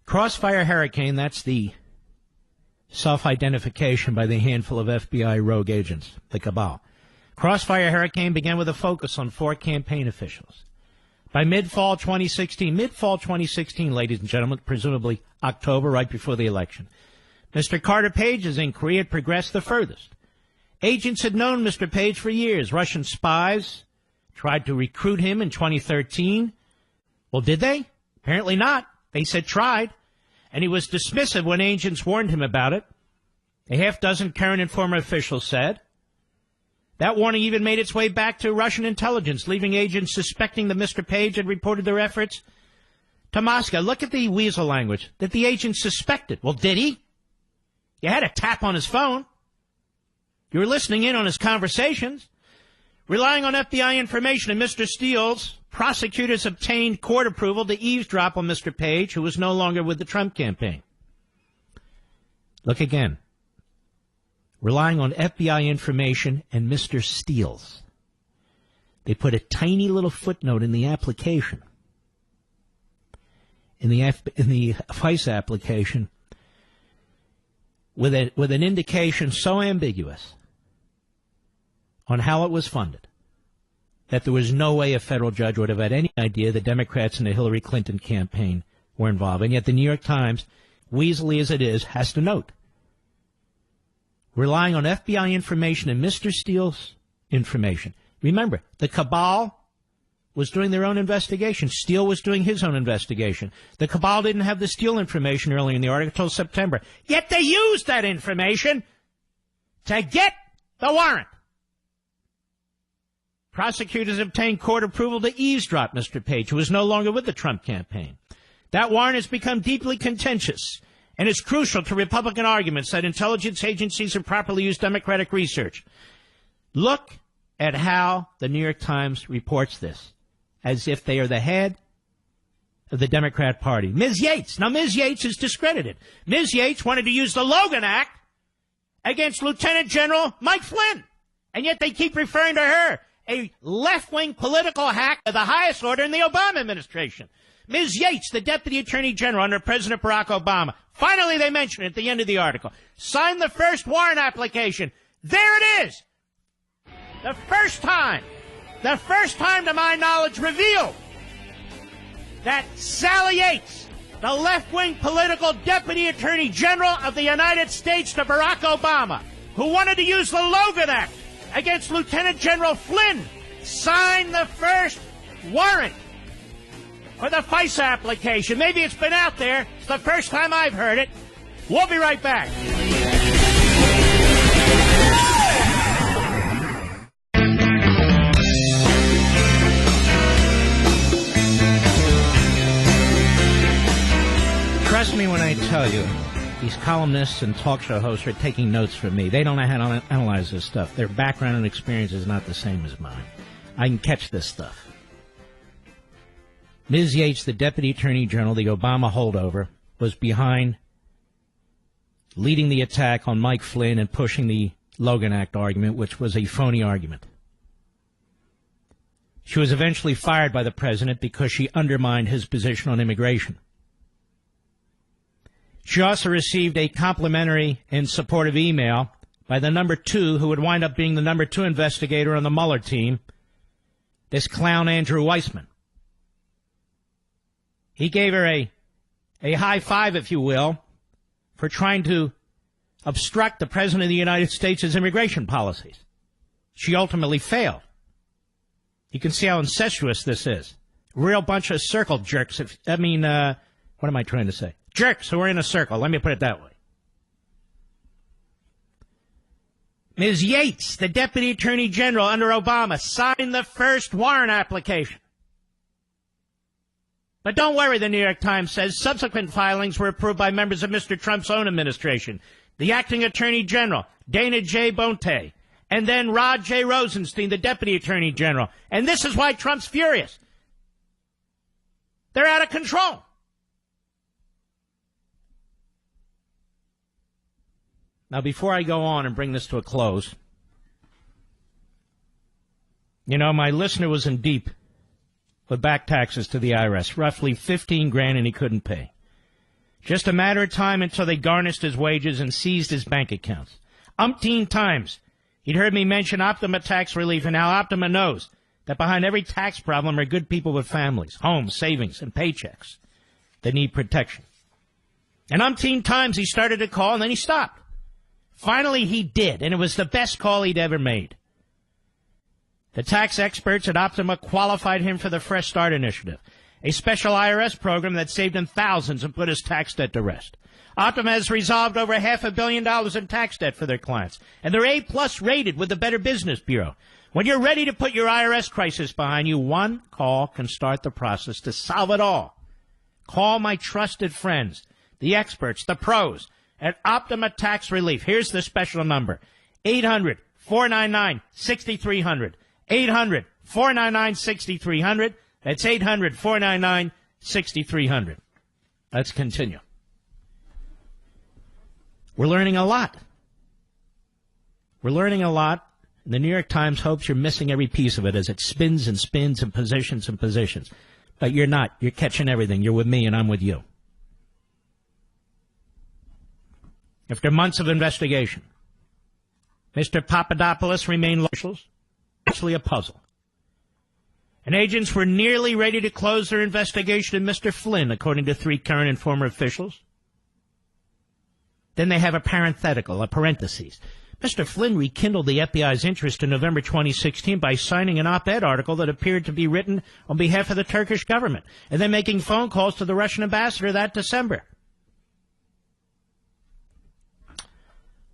Crossfire Hurricane, that's the self-identification by the handful of FBI rogue agents, the cabal. Crossfire Hurricane began with a focus on 4 campaign officials. By mid-fall 2016, ladies and gentlemen, presumably October, right before the election, Mr. Carter Page's inquiry had progressed the furthest. Agents had known Mr. Page for years. Russian spies tried to recruit him in 2013. Well, did they? Apparently not. They said tried. And he was dismissive when agents warned him about it. A half dozen current and former officials said. That warning even made its way back to Russian intelligence, leaving agents suspecting that Mr. Page had reported their efforts to Moscow. Look at the weasel language, that the agent suspected. Well, did he? You had a tap on his phone. You were listening in on his conversations. Relying on FBI information and Mr. Steele's, prosecutors obtained court approval to eavesdrop on Mr. Page, who was no longer with the Trump campaign. Look again. Relying on FBI information and Mr. Steele's. They put a tiny little footnote in the application. In the FICE application, with an indication so ambiguous on how it was funded that there was no way a federal judge would have had any idea the Democrats in the Hillary Clinton campaign were involved. And yet the New York Times, weaselly as it is, has to note, relying on FBI information and Mr. Steele's information. Remember, the cabal was doing their own investigation. Steele was doing his own investigation. The cabal didn't have the Steele information early in the article until September. Yet they used that information to get the warrant. Prosecutors obtained court approval to eavesdrop Mr. Page, who was no longer with the Trump campaign. That warrant has become deeply contentious and is crucial to Republican arguments that intelligence agencies have properly used Democratic research. Look at how the New York Times reports this, as if they are the head of the Democrat Party. Ms. Yates. Now, Ms. Yates is discredited. Ms. Yates wanted to use the Logan Act against Lieutenant General Mike Flynn, and yet they keep referring to her, a left-wing political hack of the highest order in the Obama administration. Ms. Yates, the Deputy Attorney General under President Barack Obama, finally they mention it at the end of the article, signed the first warrant application. There it is. The first time to my knowledge, revealed that Sally Yates, the left-wing political Deputy Attorney General of the United States to Barack Obama, who wanted to use the Logan Act against Lieutenant General Flynn, signed the first warrant for the FICE application. Maybe it's been out there. It's the first time I've heard it. We'll be right back. Trust me when I tell you, these columnists and talk show hosts are taking notes from me. They don't know how to analyze this stuff. Their background and experience is not the same as mine. I can catch this stuff. Ms. Yates, the Deputy Attorney General, the Obama holdover, was behind leading the attack on Mike Flynn and pushing the Logan Act argument, which was a phony argument. She was eventually fired by the president because she undermined his position on immigration. She also received a complimentary and supportive email by the number 2, who would wind up being the number 2 investigator on the Mueller team, this clown Andrew Weissman. He gave her a high five, if you will, for trying to obstruct the President of the United States' immigration policies. She ultimately failed. You can see how incestuous this is. Real bunch of circle jerks. What am I trying to say? Jerks who are in a circle. Let me put it that way. Ms. Yates, the Deputy Attorney General under Obama, signed the first warrant application. But don't worry, the New York Times says, subsequent filings were approved by members of Mr. Trump's own administration. The Acting Attorney General, Dana J. Bonte, and then Rod J. Rosenstein, the Deputy Attorney General. And this is why Trump's furious. They're out of control. Now, before I go on and bring this to a close, you know, my listener was in deep with back taxes to the IRS, roughly $15,000, and he couldn't pay. Just a matter of time until they garnished his wages and seized his bank accounts. Umpteen times he'd heard me mention Optima tax relief, and now Optima knows that behind every tax problem are good people with families, homes, savings, and paychecks that need protection. And umpteen times he started to call, and then he stopped. Finally, he did, and it was the best call he'd ever made. The tax experts at Optima qualified him for the Fresh Start Initiative, a special IRS program that saved him thousands and put his tax debt to rest. Optima has resolved over $500 million in tax debt for their clients, and they're A-plus rated with the Better Business Bureau. When you're ready to put your IRS crisis behind you, one call can start the process to solve it all. Call my trusted friends, the experts, the pros, at Optima Tax Relief. Here's the special number, 800-499-6300. 800-499-6300. That's 800-499-6300. Let's continue. We're learning a lot. We're learning a lot. The New York Times hopes you're missing every piece of it as it spins and spins and positions and positions. But you're not. You're catching everything. You're with me and I'm with you. After months of investigation, Mr. Papadopoulos remained officials. Actually a puzzle. And agents were nearly ready to close their investigation of Mr. Flynn, according to 3 current and former officials. Then they have a parenthetical, a parenthesis. Mr. Flynn rekindled the FBI's interest in November 2016 by signing an op-ed article that appeared to be written on behalf of the Turkish government, and then making phone calls to the Russian ambassador that December.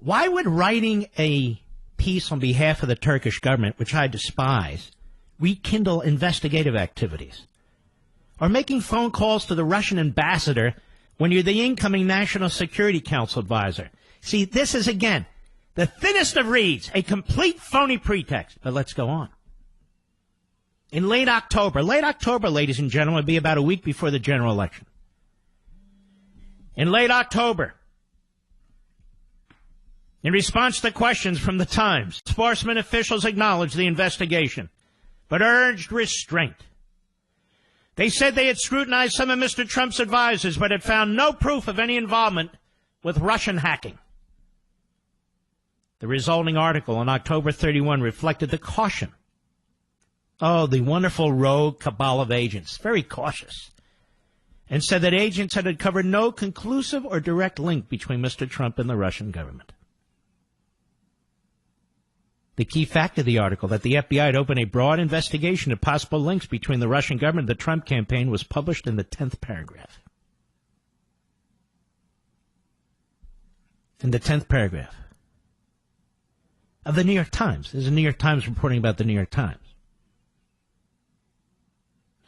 Why would writing a piece on behalf of the Turkish government, which I despise, rekindle investigative activities? Or making phone calls to the Russian ambassador when you're the incoming National Security Council advisor? See, this is, again, the thinnest of reeds, a complete phony pretext. But let's go on. In late October, ladies and gentlemen, would be about a week before the general election. In late October, in response to questions from the Times, enforcement officials acknowledged the investigation, but urged restraint. They said they had scrutinized some of Mr. Trump's advisors, but had found no proof of any involvement with Russian hacking. The resulting article on October 31 reflected the caution. Oh, the wonderful rogue cabal of agents, very cautious, and said that agents had uncovered no conclusive or direct link between Mr. Trump and the Russian government. The key fact of the article, that the FBI had opened a broad investigation of possible links between the Russian government and the Trump campaign, was published in the 10th paragraph. In the 10th paragraph of the New York Times. There's a New York Times reporting about the New York Times.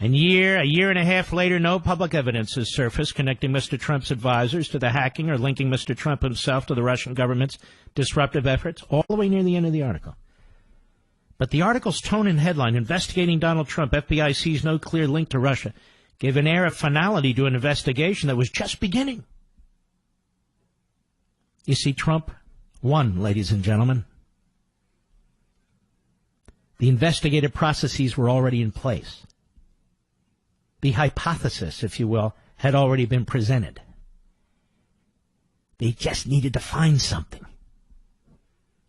And a year and a half later, no public evidence has surfaced connecting Mr. Trump's advisors to the hacking or linking Mr. Trump himself to the Russian government's disruptive efforts, all the way near the end of the article. But the article's tone and headline, investigating Donald Trump, FBI sees no clear link to Russia, gave an air of finality to an investigation that was just beginning. You see, Trump won, ladies and gentlemen. The investigative processes were already in place. The hypothesis, if you will, had already been presented. They just needed to find something.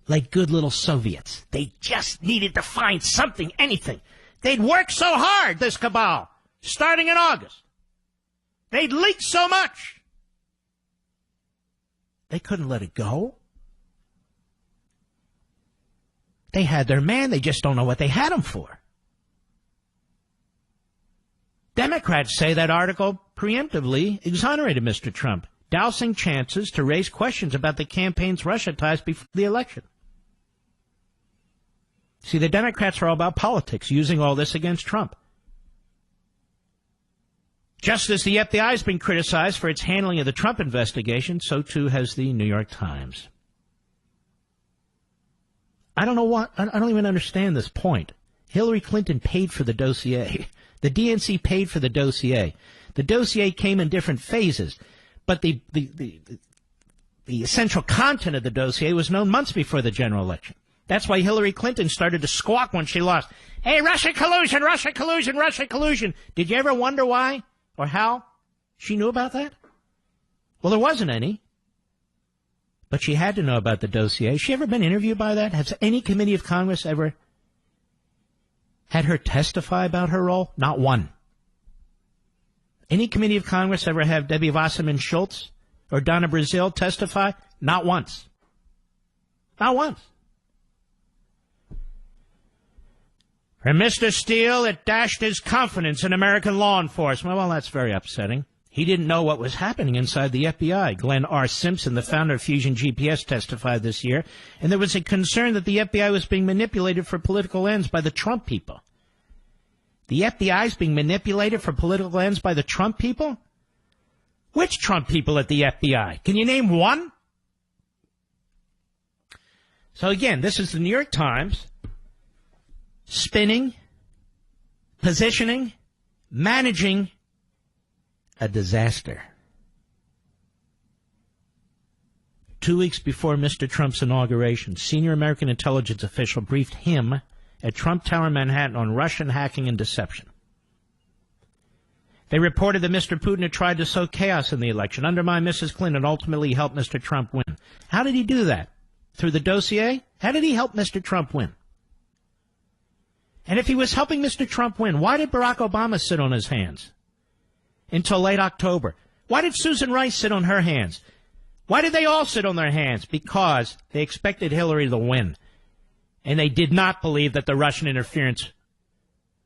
Like good little Soviets. They just needed to find something, anything. They'd worked so hard, this cabal, starting in August. They'd leaked so much. They couldn't let it go. They had their man, they just don't know what they had him for. Democrats say that article preemptively exonerated Mr. Trump, dousing chances to raise questions about the campaign's Russia ties before the election. See, the Democrats are all about politics, using all this against Trump. Just as the FBI has been criticized for its handling of the Trump investigation, so too has the New York Times. I don't even understand this point. Hillary Clinton paid for the dossier. The DNC paid for the dossier. The dossier came in different phases, but the the essential content of the dossier was known months before the general election. That's why Hillary Clinton started to squawk when she lost. Hey, Russia collusion, Russia collusion, Russia collusion. Did you ever wonder why or how she knew about that? Well, there wasn't any. But she had to know about the dossier. Has she ever been interviewed by that? Has any committee of Congress ever had her testify about her role? Not one. Any committee of Congress ever have Debbie Wasserman Schultz or Donna Brazile testify? Not once. Not once. For Mr. Steele, it dashed his confidence in American law enforcement. Well, that's very upsetting. He didn't know what was happening inside the FBI. Glenn R. Simpson, the founder of Fusion GPS, testified this year, and there was a concern that the FBI was being manipulated for political ends by the Trump people. The FBI is being manipulated for political ends by the Trump people? Which Trump people at the FBI? Can you name one? So again, this is the New York Times spinning, positioning, managing a disaster. 2 weeks before Mr. Trump's inauguration, senior American intelligence official briefed him at Trump Tower in Manhattan on Russian hacking and deception. They reported that Mr. Putin had tried to sow chaos in the election, undermine Mrs. Clinton, and ultimately help Mr. Trump win. How did he do that? Through the dossier? How did he help Mr. Trump win? And if he was helping Mr. Trump win, why did Barack Obama sit on his hands until late October? Why did Susan Rice sit on her hands? Why did they all sit on their hands? Because they expected Hillary to win. And they did not believe that the Russian interference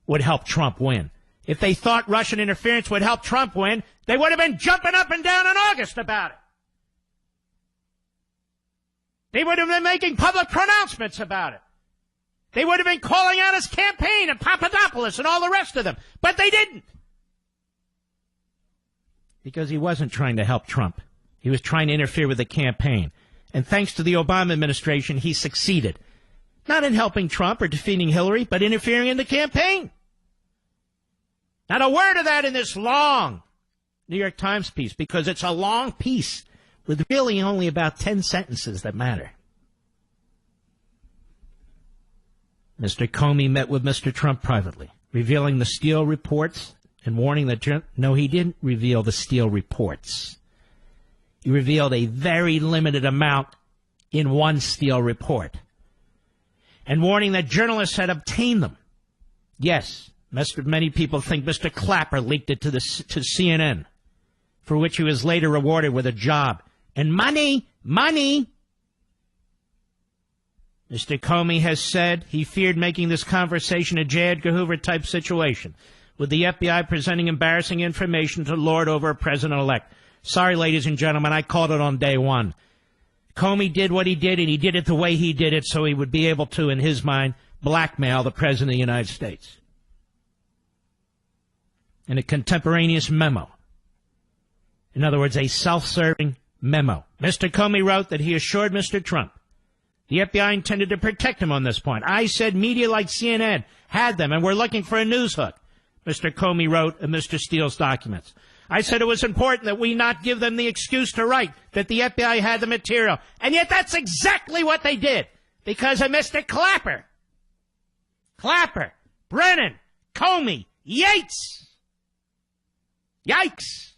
would help Trump win. If they thought Russian interference would help Trump win, they would have been jumping up and down in August about it. They would have been making public pronouncements about it. They would have been calling out his campaign and Papadopoulos and all the rest of them. But they didn't. Because he wasn't trying to help Trump. He was trying to interfere with the campaign. And thanks to the Obama administration, he succeeded. Not in helping Trump or defeating Hillary, but interfering in the campaign. Not a word of that in this long New York Times piece, because it's a long piece with really only about 10 sentences that matter. Mr. Comey met with Mr. Trump privately, revealing the Steele reports and warning that... No, he didn't reveal the Steele reports. He revealed a very limited amount in one Steele report, and warning that journalists had obtained them. Yes, many people think Mr. Clapper leaked it to CNN, for which he was later rewarded with a job. And money! Mr. Comey has said he feared making this conversation a J. Edgar Hoover-type situation, with the FBI presenting embarrassing information to lord over a president-elect. Sorry, ladies and gentlemen, I called it on day one. Comey did what he did, and he did it the way he did it, so he would be able to, in his mind, blackmail the President of the United States. In a contemporaneous memo. In other words, a self-serving memo. Mr. Comey wrote that he assured Mr. Trump the FBI intended to protect him on this point. I said media like CNN had them and were looking for a news hook, Mr. Comey wrote in Mr. Steele's documents. I said it was important that we not give them the excuse to write that the FBI had the material. And yet that's exactly what they did, because of Mr. Clapper. Clapper, Brennan, Comey, Yates. Yikes.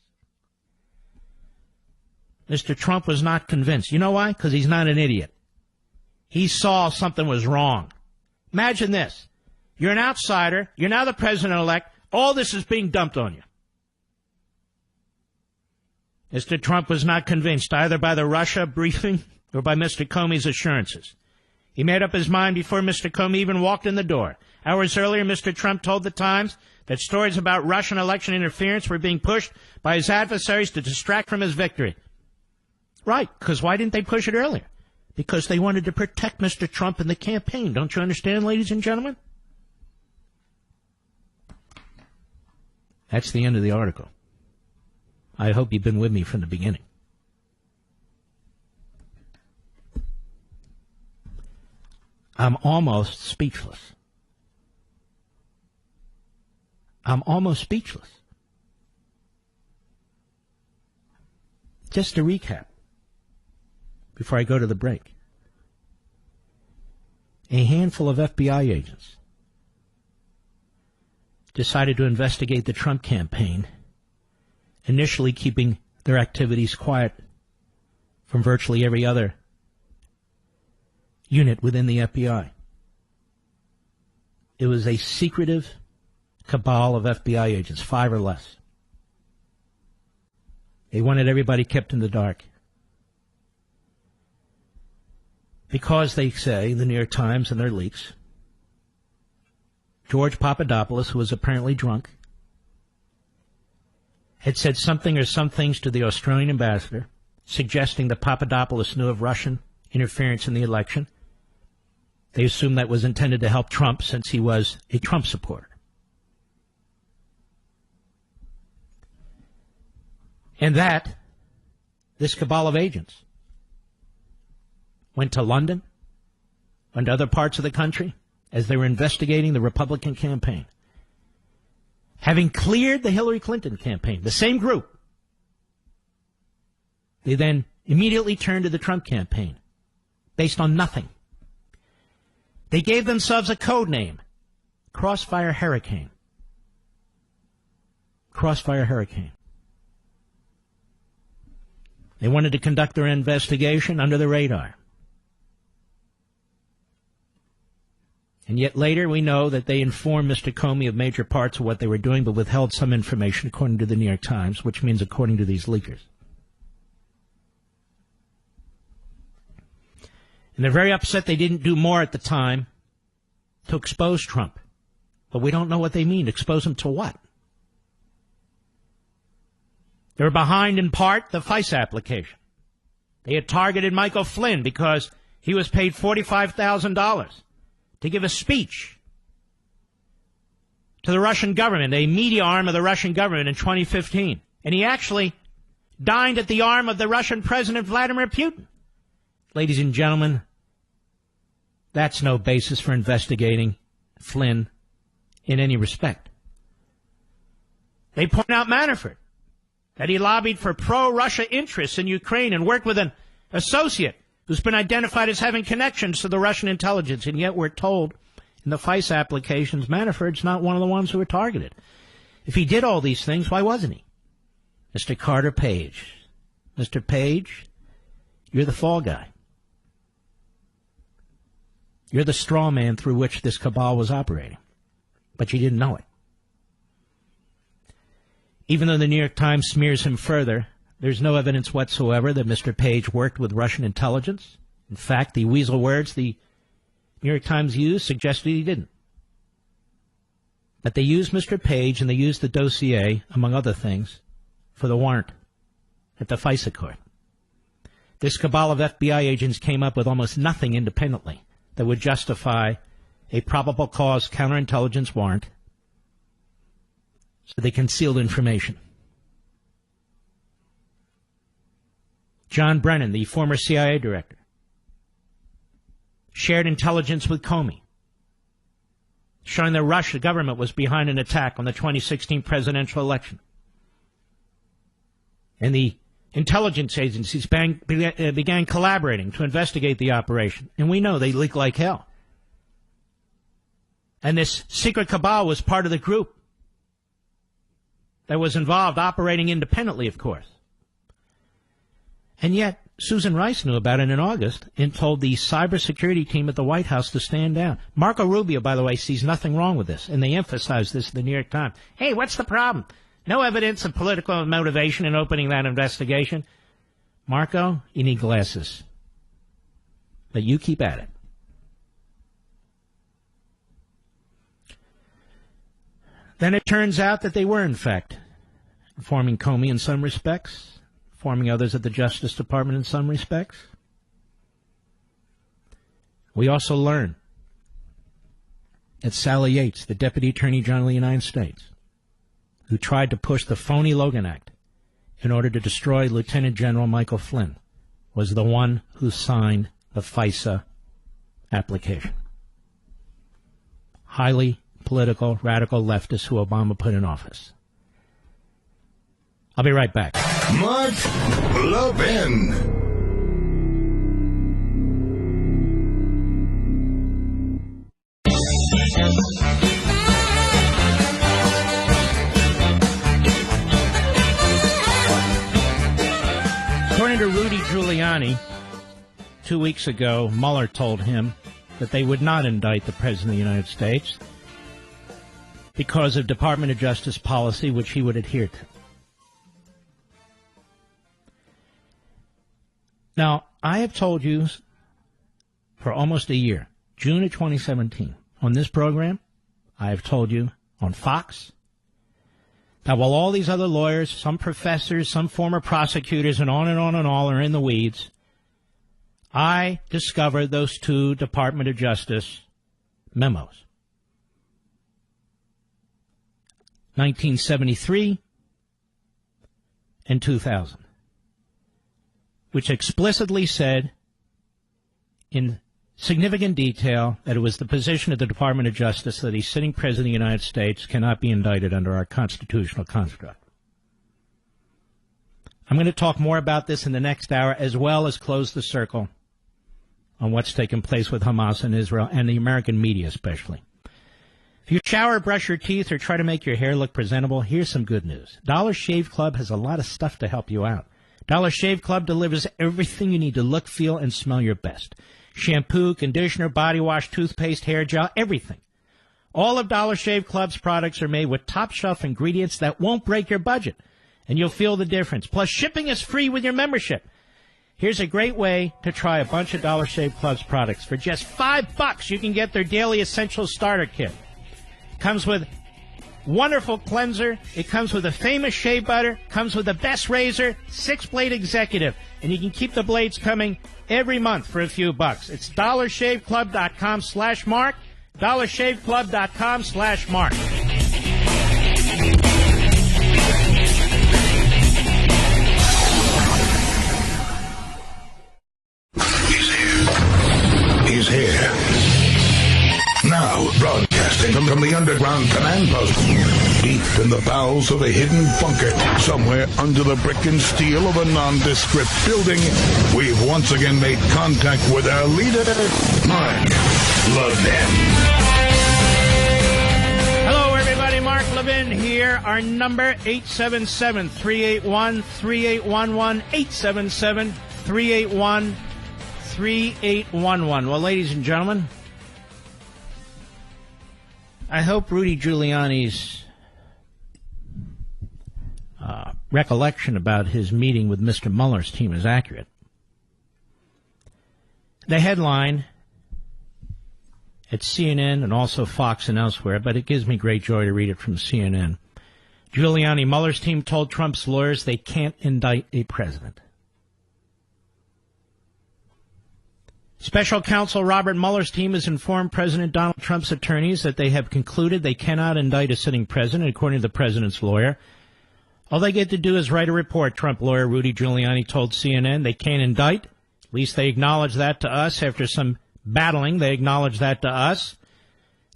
Mr. Trump was not convinced. You know why? Because he's not an idiot. He saw something was wrong. Imagine this. You're an outsider. You're now the president-elect. All this is being dumped on you. Mr. Trump was not convinced either by the Russia briefing or by Mr. Comey's assurances. He made up his mind before Mr. Comey even walked in the door. Hours earlier, Mr. Trump told the Times that stories about Russian election interference were being pushed by his adversaries to distract from his victory. Right, because why didn't they push it earlier? Because they wanted to protect Mr. Trump in the campaign. Don't you understand, ladies and gentlemen? That's the end of the article. I hope you've been with me from the beginning. I'm almost speechless. Just to recap. before I go to the break. A handful of FBI agents decided to investigate the Trump campaign, initially keeping their activities quiet from virtually every other unit within the FBI. It was a secretive cabal of FBI agents, 5 or less. They wanted everybody kept in the dark. Because they say, the New York Times and their leaks, George Papadopoulos, who was apparently drunk, had said something or some things to the Australian ambassador, suggesting that Papadopoulos knew of Russian interference in the election. They assumed that was intended to help Trump since he was a Trump supporter. And that this cabal of agents went to London and to other parts of the country as they were investigating the Republican campaign. Having cleared the Hillary Clinton campaign, the same group, they then immediately turned to the Trump campaign based on nothing. They gave themselves a code name, Crossfire Hurricane. Crossfire Hurricane. They wanted to conduct their investigation under the radar. And yet later we know that they informed Mr. Comey of major parts of what they were doing, but withheld some information according to the New York Times, which means according to these leakers. And they're very upset they didn't do more at the time to expose Trump. But we don't know what they mean. Expose him to what? They were behind, in part, the FISA application. They had targeted Michael Flynn because he was paid $45,000 to give a speech to the Russian government, a media arm of the Russian government, in 2015. And he actually dined at the arm of the Russian President Vladimir Putin. Ladies and gentlemen, that's no basis for investigating Flynn in any respect. They point out Manafort, that he lobbied for pro-Russia interests in Ukraine and worked with an associate who's been identified as having connections to the Russian intelligence, and yet we're told in the FISA applications Manafort's not one of the ones who were targeted. If he did all these things, why wasn't he? Mr. Carter Page. Mr. Page, you're the fall guy. You're the straw man through which this cabal was operating. But you didn't know it. Even though the New York Times smears him further, there's no evidence whatsoever that Mr. Page worked with Russian intelligence. In fact, the weasel words the New York Times used suggested he didn't. But they used Mr. Page and they used the dossier, among other things, for the warrant at the FISA court. This cabal of FBI agents came up with almost nothing independently that would justify a probable cause counterintelligence warrant. So they concealed information. John Brennan, the former CIA director, shared intelligence with Comey, showing the Russian government was behind an attack on the 2016 presidential election. And the intelligence agencies began collaborating to investigate the operation. And we know they leak like hell. And this secret cabal was part of the group that was involved, operating independently, of course. And yet, Susan Rice knew about it in August and told the cybersecurity team at the White House to stand down. Marco Rubio, by the way, sees nothing wrong with this, and they emphasize this in the New York Times. Hey, what's the problem? No evidence of political motivation in opening that investigation. Marco, you need glasses. But you keep at it. Then it turns out that they were, in fact, informing Comey in some respects, informing others at the Justice Department in some respects. We also learn that Sally Yates, the Deputy Attorney General of the United States, who tried to push the phony Logan Act in order to destroy Lieutenant General Michael Flynn, was the one who signed the FISA application. Highly political, radical leftists who Obama put in office. I'll be right back. Mark Levin. 2 weeks ago, Mueller told him that they would not indict the President of the United States because of Department of Justice policy, which he would adhere to. Now, I have told you for almost a year, June of 2017, on this program, I have told you on Fox, that while all these other lawyers, some professors, some former prosecutors, and on and on and all are in the weeds, I discovered those two Department of Justice memos. 1973 and 2000. Which explicitly said in significant detail that it was the position of the Department of Justice that a sitting President of the United States cannot be indicted under our constitutional construct. I'm going to talk more about this in the next hour, as well as close the circle on what's taken place with Hamas and Israel, and the American media especially. If you shower, brush your teeth, or try to make your hair look presentable, here's some good news. Dollar Shave Club has a lot of stuff to help you out. Dollar Shave Club delivers everything you need to look, feel, and smell your best. Shampoo, conditioner, body wash, toothpaste, hair gel, everything. All of Dollar Shave Club's products are made with top-shelf ingredients that won't break your budget, and you'll feel the difference. Plus, shipping is free with your membership. Here's a great way to try a bunch of Dollar Shave Club's products. For just $5, you can get their Daily Essentials Starter Kit. Comes with wonderful cleanser. It comes with a famous shea butter. Comes with the best razor, 6-blade executive. And you can keep the blades coming every month for a few bucks. It's dollarshaveclub.com/Mark. dollarshaveclub.com/Mark. He's here. Now, broadcasting from the underground command post, deep in the bowels of a hidden bunker, somewhere under the brick and steel of a nondescript building, we've once again made contact with our leader, Mark Levin. Hello, everybody. Mark Levin here. Our number, 877-381-3811, 877-381-3811. Well, ladies and gentlemen, I hope Rudy Giuliani's recollection about his meeting with Mr. Mueller's team is accurate. The headline at CNN and also Fox and elsewhere, but it gives me great joy to read it from CNN. Giuliani, Mueller's team told Trump's lawyers they can't indict a president. Special counsel Robert Mueller's team has informed President Donald Trump's attorneys that they have concluded they cannot indict a sitting president, according to the president's lawyer. All they get to do is write a report, Trump lawyer Rudy Giuliani told CNN. They can't indict. At least they acknowledge that to us. After some battling, they acknowledge that to us.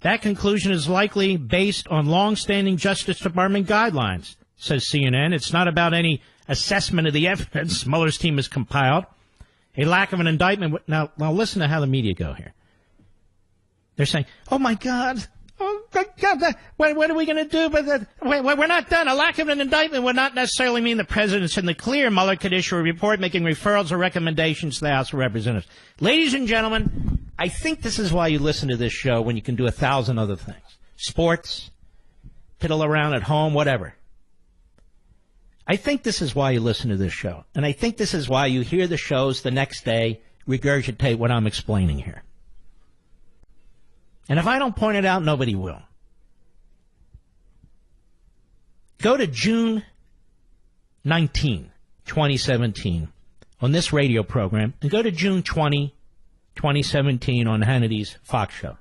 That conclusion is likely based on long-standing Justice Department guidelines, says CNN. It's not about any assessment of the evidence Mueller's team has compiled. A lack of an indictment. Now listen to how the media go here. They're saying, oh, my God. Oh, God. What are we going to do? But we're not done. A lack of an indictment would not necessarily mean the president's in the clear. Mueller could issue a report making referrals or recommendations to the House of Representatives. Ladies and gentlemen, I think this is why you listen to this show when you can do 1,000 other things. Sports, piddle around at home, whatever. I think this is why you listen to this show. And I think this is why you hear the shows the next day regurgitate what I'm explaining here. And if I don't point it out, nobody will. Go to June 19, 2017, on this radio program, and go to June 20, 2017, on Hannity's Fox show.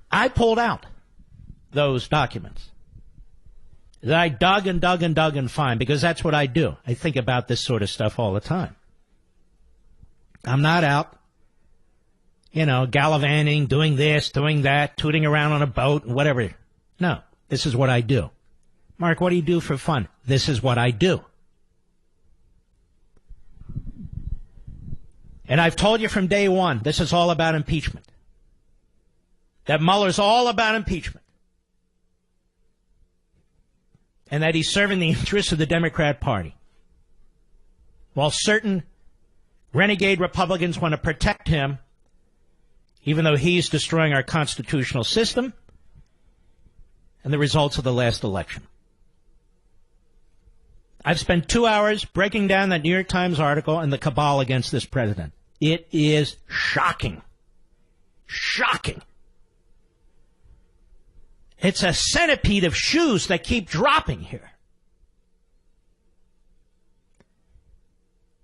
I pulled out those documents that I dug and dug and dug and find, because that's what I do. I think about this sort of stuff all the time. I'm not out, gallivanting, doing this, doing that, tooting around on a boat, whatever. No, this is what I do. Mark, what do you do for fun? This is what I do. And I've told you from day one, this is all about impeachment. That Mueller's all about impeachment. And that he's serving the interests of the Democrat Party. While certain Renegade Republicans want to protect him, even though he's destroying our constitutional system and the results of the last election. I've spent 2 hours breaking down that New York Times article and the cabal against this president. It is shocking. Shocking. It's a centipede of shoes that keep dropping here.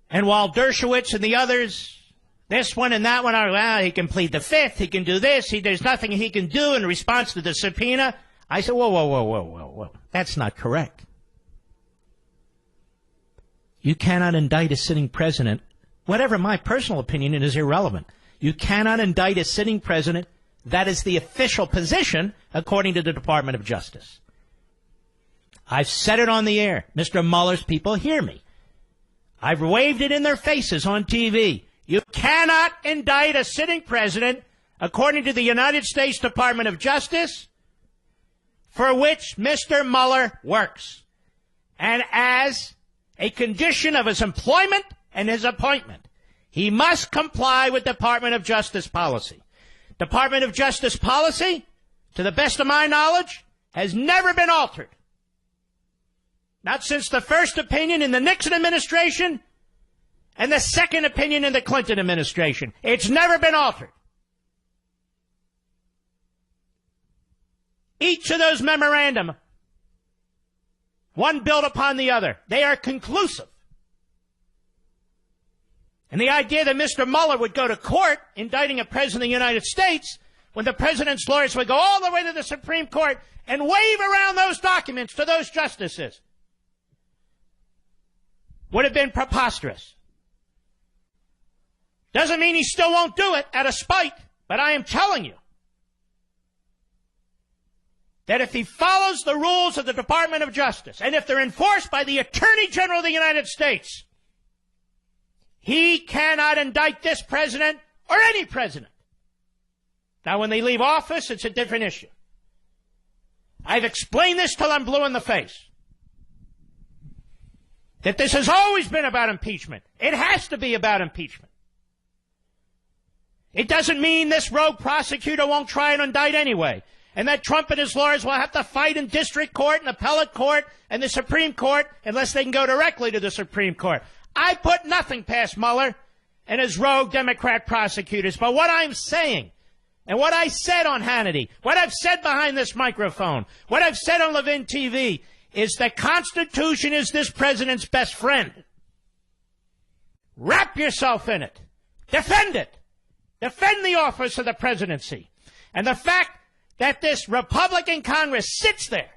And while Dershowitz and the others, this one and that one are, well, he can plead the fifth, he can do this, there's nothing he can do in response to the subpoena. I said, whoa. That's not correct. You cannot indict a sitting president. Whatever my personal opinion is irrelevant. You cannot indict a sitting president. That is the official position, according to the Department of Justice. I've said it on the air. Mr. Mueller's people hear me. I've waved it in their faces on TV. You cannot indict a sitting president, according to the United States Department of Justice, for which Mr. Mueller works, and as a condition of his employment and his appointment, he must comply with Department of Justice policy. Department of Justice policy, to the best of my knowledge, has never been altered. Not since the first opinion in the Nixon administration and the second opinion in the Clinton administration. It's never been altered. Each of those memorandum, one built upon the other, they are conclusive. And the idea that Mr. Mueller would go to court indicting a president of the United States when the president's lawyers would go all the way to the Supreme Court and wave around those documents to those justices would have been preposterous. Doesn't mean he still won't do it out of spite, but I am telling you that if he follows the rules of the Department of Justice, and if they're enforced by the Attorney General of the United States, he cannot indict this president or any president. Now, when they leave office, it's a different issue. I've explained this till I'm blue in the face. That this has always been about impeachment. It has to be about impeachment. It doesn't mean this rogue prosecutor won't try and indict anyway, and that Trump and his lawyers will have to fight in district court and appellate court and the Supreme Court unless they can go directly to the Supreme Court. I put nothing past Mueller and his rogue Democrat prosecutors, but what I'm saying, and what I said on Hannity, what I've said behind this microphone, what I've said on Levin TV, is the Constitution is this president's best friend. Wrap yourself in it. Defend it. Defend the office of the presidency. And the fact that this Republican Congress sits there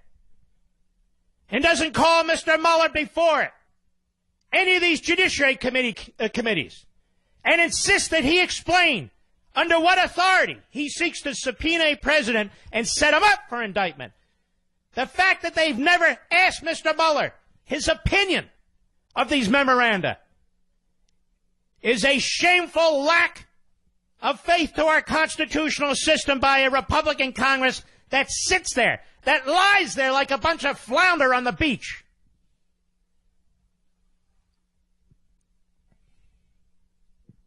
and doesn't call Mr. Mueller before it, any of these Judiciary committees, and insists that he explain under what authority he seeks to subpoena a president and set him up for indictment. The fact that they've never asked Mr. Mueller his opinion of these memoranda is a shameful lack of faith to our constitutional system by a Republican Congress that sits there, that lies there like a bunch of flounder on the beach.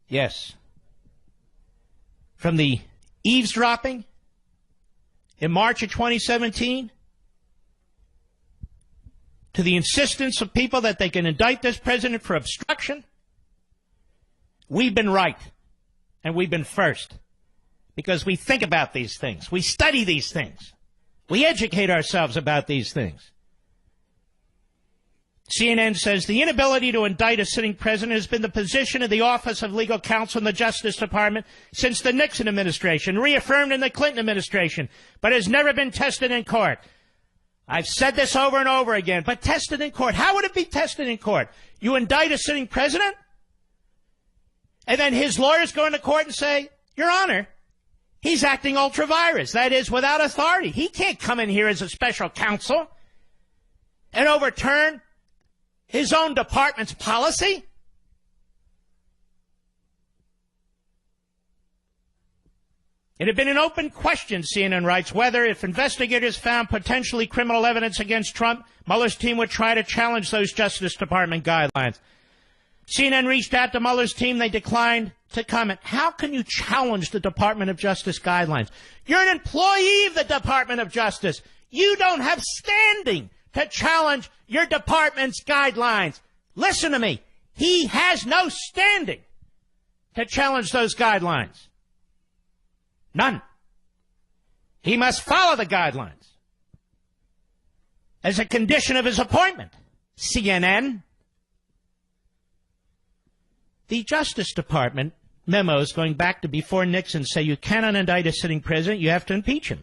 Yes. From the eavesdropping in March of 2017 to the insistence of people that they can indict this president for obstruction, we've been right. And we've been first. Because we think about these things. We study these things. We educate ourselves about these things. CNN says the inability to indict a sitting president has been the position of the Office of Legal Counsel in the Justice Department since the Nixon administration, reaffirmed in the Clinton administration, but has never been tested in court. I've said this over and over again, but tested in court. How would it be tested in court? You indict a sitting president? And then his lawyers go into court and say, Your Honor, he's acting ultra vires. That is, without authority. He can't come in here as a special counsel and overturn his own department's policy. It had been an open question, CNN writes, whether if investigators found potentially criminal evidence against Trump, Mueller's team would try to challenge those Justice Department guidelines. CNN reached out to Mueller's team. They declined to comment. How can you challenge the Department of Justice guidelines? You're an employee of the Department of Justice. You don't have standing to challenge your department's guidelines. Listen to me. He has no standing to challenge those guidelines. None. He must follow the guidelines as a condition of his appointment. CNN. The Justice Department memos going back to before Nixon say you cannot indict a sitting president, you have to impeach him.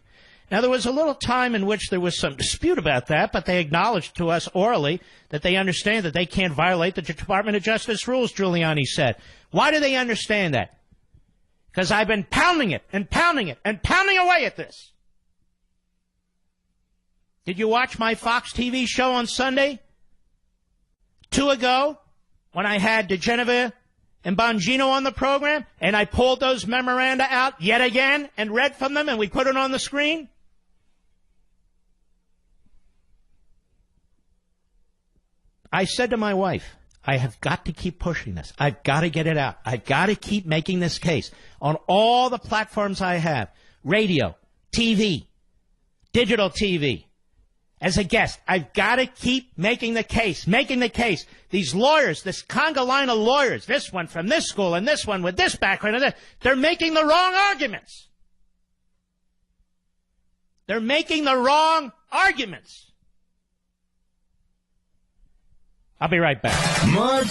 Now, there was a little time in which there was some dispute about that, but they acknowledged to us orally that they understand that they can't violate the Department of Justice rules, Giuliani said. Why do they understand that? Because I've been pounding it and pounding it and pounding away at this. Did you watch my Fox TV show on Sunday? 2 ago, when I had DeGenevieve and Bongino on the program, and I pulled those memoranda out yet again and read from them, and we put it on the screen? I said to my wife, I have got to keep pushing this. I've got to get it out. I've got to keep making this case on all the platforms I have. Radio, TV, digital TV. As a guest, I've got to keep making the case. These lawyers, this conga line of lawyers, this one from this school and this one with this background, and they're making the wrong arguments. They're making the wrong arguments. I'll be right back. Mark